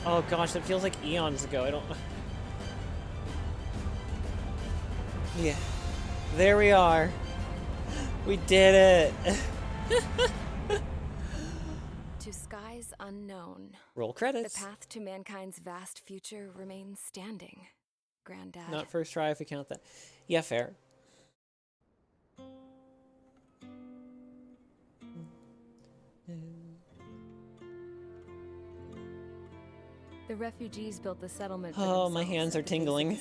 Oh gosh, that feels like eons ago. I don't. Yeah. There we are. We did it. To skies lies unknown. Roll credits. The path to mankind's vast future remains standing, Granddad. Not first try if we count that. Yeah, fair. The refugees built the settlement. Oh, my hands are tingling.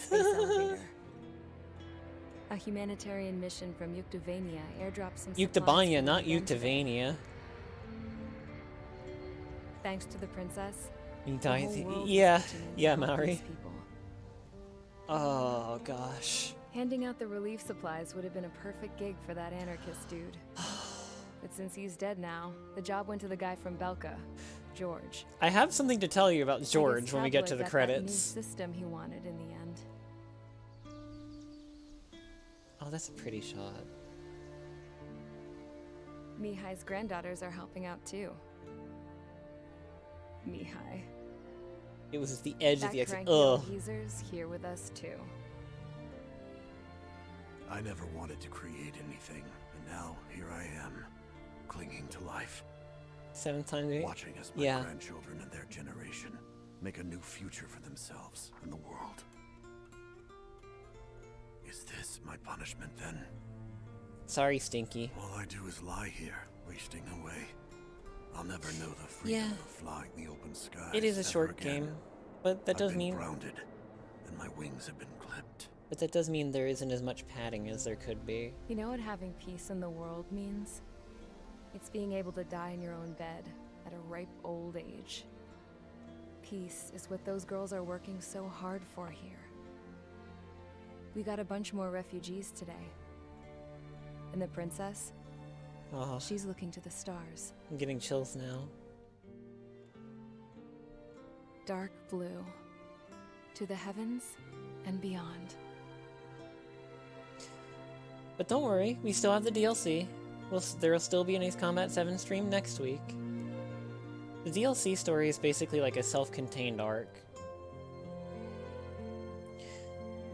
A humanitarian mission from Yuktavania airdropped some Yuktavania, not Yuktavania. Thanks to the princess. Yeah, Maori. Oh, gosh. Handing out the relief supplies would have been a perfect gig for that anarchist dude. But since he's dead now, the job went to the guy from Belka, George. I have something to tell you about George when we get to the credits. That new system he wanted in the end. Oh, that's a pretty shot. Mihai's granddaughters are helping out too. Mihai. It was the edge of the exit. Ugh. Geezer's here with us too. I never wanted to create anything, and now here I am, clinging to life. 7 times 8. Watching as my grandchildren and their generation make a new future for themselves and the world. Is this my punishment then? Sorry, Stinky. All I do is lie here, wasting away. I'll never know the freedom of flying the open skies. It is a short game, but that does mean grounded, and my wings have been clipped. But that does mean there isn't as much padding as there could be. You know what having peace in the world means? It's being able to die in your own bed at a ripe old age. Peace is what those girls are working so hard for here. We got a bunch more refugees today. And the princess? She's looking to the stars. I'm getting chills now. Dark blue. To the heavens and beyond. But don't worry, we still have the DLC. There'll still be an Ace Combat 7 stream next week. The DLC story is basically like a self-contained arc.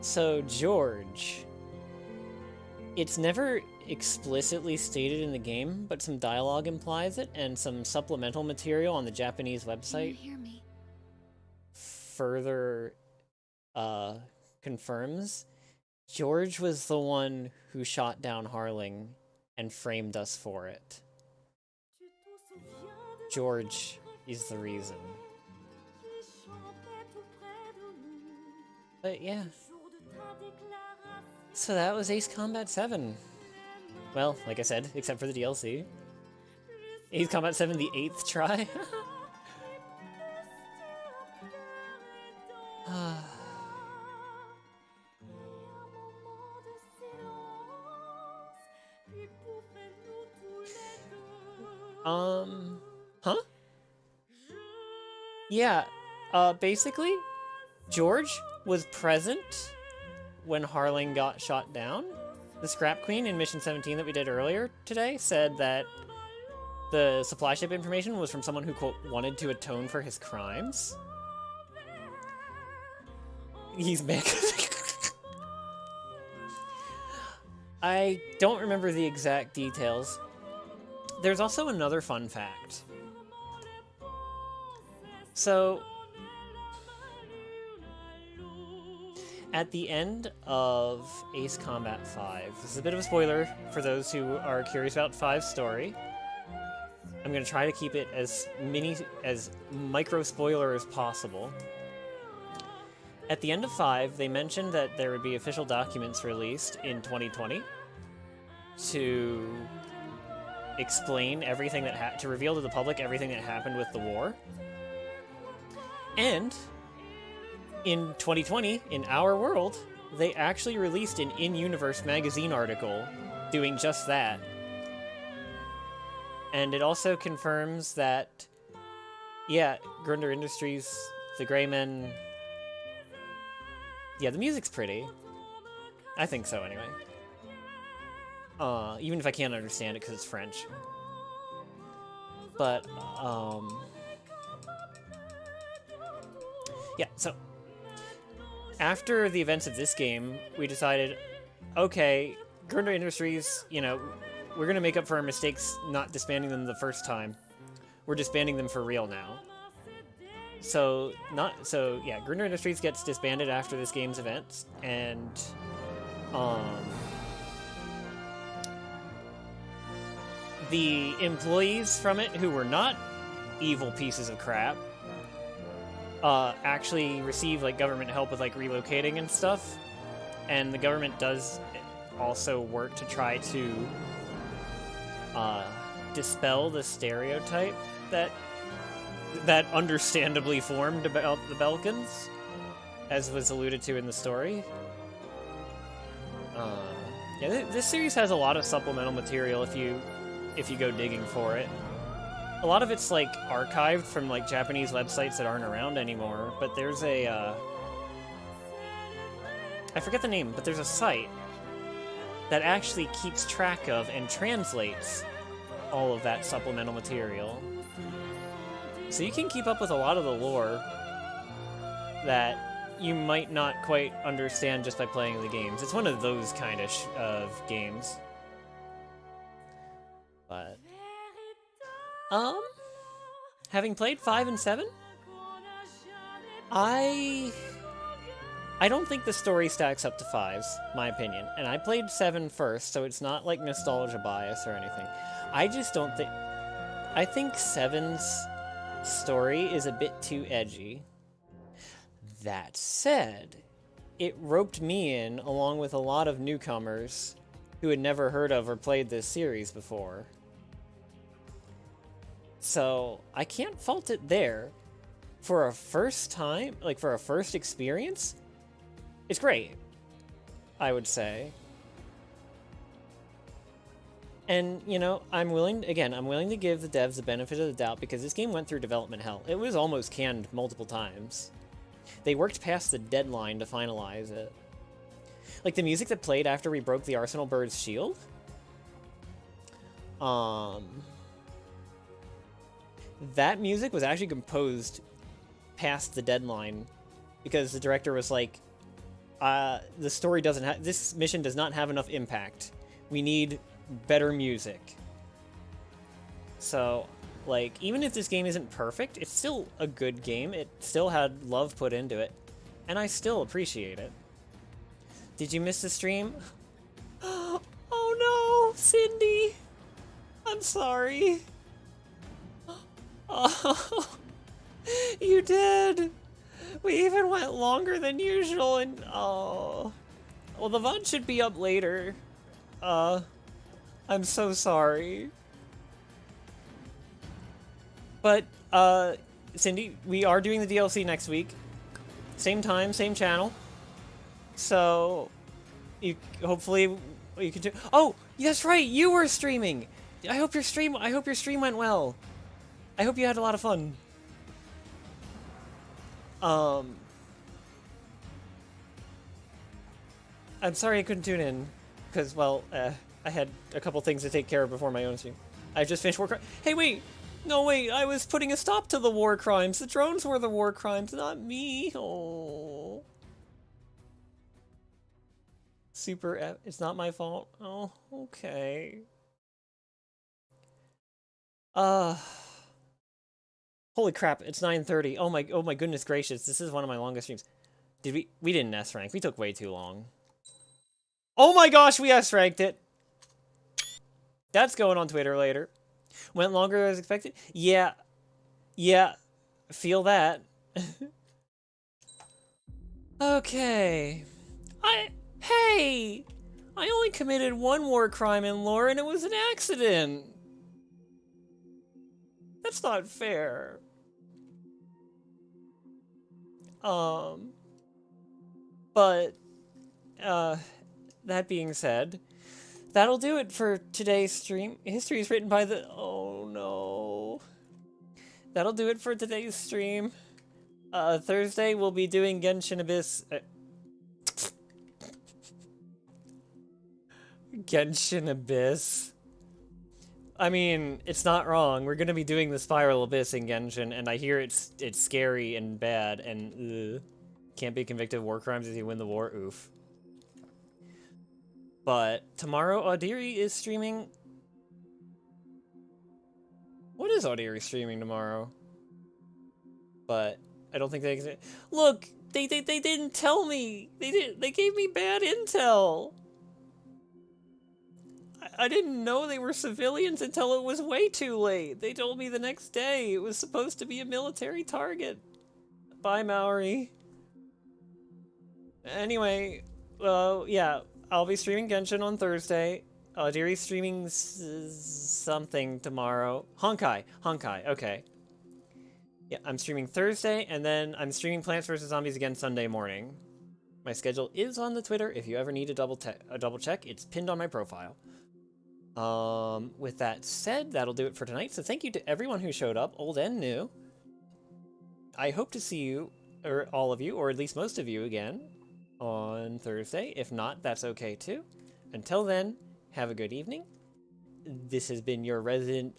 So, George. It's never explicitly stated in the game, but some dialogue implies it, and some supplemental material on the Japanese website further confirms. George was the one who shot down Harling and framed us for it. George is the reason. But yeah. So that was Ace Combat 7. Well, like I said, except for the DLC. Ace Combat 7 the 8th try. Huh? Yeah, basically, George was present when Harling got shot down. The Scrap Queen in Mission 17 that we did earlier today said that the supply ship information was from someone who, quote, wanted to atone for his crimes. He's back. I don't remember the exact details. There's also another fun fact. So, at the end of Ace Combat 5, this is a bit of a spoiler for those who are curious about 5's story. I'm going to try to keep it as micro spoiler as possible. At the end of 5, they mentioned that there would be official documents released in 2020 to explain everything that to reveal to the public everything that happened with the war. And in 2020, in our world, they actually released an in-universe magazine article doing just that. And it also confirms that, yeah, Grunder Industries, the Grey Men... Yeah, the music's pretty. I think so, anyway. Even if I can't understand it because it's French. But, yeah, so... After the events of this game, we decided, okay, Grunder Industries, you know, we're going to make up for our mistakes not disbanding them the first time. we're disbanding them for real now. So, yeah, Gruner Industries gets disbanded after this game's events, and, the employees from it who were not evil pieces of crap, actually receive, like, government help with, like, relocating and stuff, and the government does also work to try to, dispel the stereotype that understandably formed about the Belkans, as was alluded to in the story. Yeah, this series has a lot of supplemental material if you go digging for it. A lot of it's, like, archived from, like, Japanese websites that aren't around anymore, but there's a, I forget the name, but there's a site that actually keeps track of and translates all of that supplemental material. So you can keep up with a lot of the lore that you might not quite understand just by playing the games. It's one of those kind of games. But, having played 5 and 7, I don't think the story stacks up to 5's, my opinion. And I played 7 first, so it's not like nostalgia bias or anything. I just don't think... I think 7's story is a bit too edgy. That said, it roped me in along with a lot of newcomers who had never heard of or played this series before. So, I can't fault it there. For a first time, like for a first experience, it's great, I would say. And, you know, I'm willing to give the devs the benefit of the doubt because this game went through development hell. It was almost canned multiple times. They worked past the deadline to finalize it. Like, the music that played after we broke the Arsenal Bird's shield? That music was actually composed past the deadline because the director was like, the story doesn't have... This mission does not have enough impact. We need better music. So, like, even if this game isn't perfect, it's still a good game. It still had love put into it, and I still appreciate it. Did you miss the stream? Oh no, Cindy! I'm sorry. Oh, you did! We even went longer than usual, and oh... Well, the VOD should be up later. I'm so sorry. But, Cindy, we are doing the DLC next week. Same time, same channel. So, hopefully you can do... Oh, that's right, you were streaming! I hope your stream went well. I hope you had a lot of fun. I'm sorry I couldn't tune in, because, well, I had a couple things to take care of before my own stream. I just finished war crimes. Hey, wait! No, wait, I was putting a stop to the war crimes. The drones were the war crimes, not me. Oh. It's not my fault. Oh, okay. Holy crap, it's 9:30. Oh my goodness gracious, this is one of my longest streams. We didn't S rank. We took way too long. Oh my gosh, we S ranked it. That's going on Twitter later. Went longer than expected? Yeah. Yeah. Feel that. Okay. Hey! I only committed one war crime in lore and it was an accident. That's not fair. But, that being said, that'll do it for today's stream. History is written by the... Oh, no. That'll do it for today's stream. Thursday, we'll be doing Genshin Abyss... Genshin Abyss. I mean, it's not wrong. We're gonna be doing the Spiral Abyss in Genshin, and I hear it's scary and bad, and can't be convicted of war crimes if you win the war. Oof. But tomorrow, Audiri is streaming What is Audiri streaming tomorrow? But I don't think they exist. Look, they didn't tell me. They gave me bad intel. I didn't know they were civilians until it was way too late. They told me the next day it was supposed to be a military target. Bye, Maori. Anyway, yeah, I'll be streaming Genshin on Thursday. Audiri's streaming something tomorrow. Honkai, okay. Yeah, I'm streaming Thursday, and then I'm streaming Plants vs. Zombies again Sunday morning. My schedule is on the Twitter. If you ever need a double check, it's pinned on my profile. With that said, that'll do it for tonight. So thank you to everyone who showed up, old and new. I hope to see you, or all of you, or at least most of you again on Thursday. If not, that's okay too. Until then, have a good evening. This has been your resident,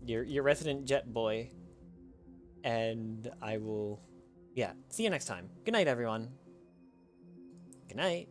your resident jet boy. And I will, yeah, see you next time. Good night, everyone. Good night.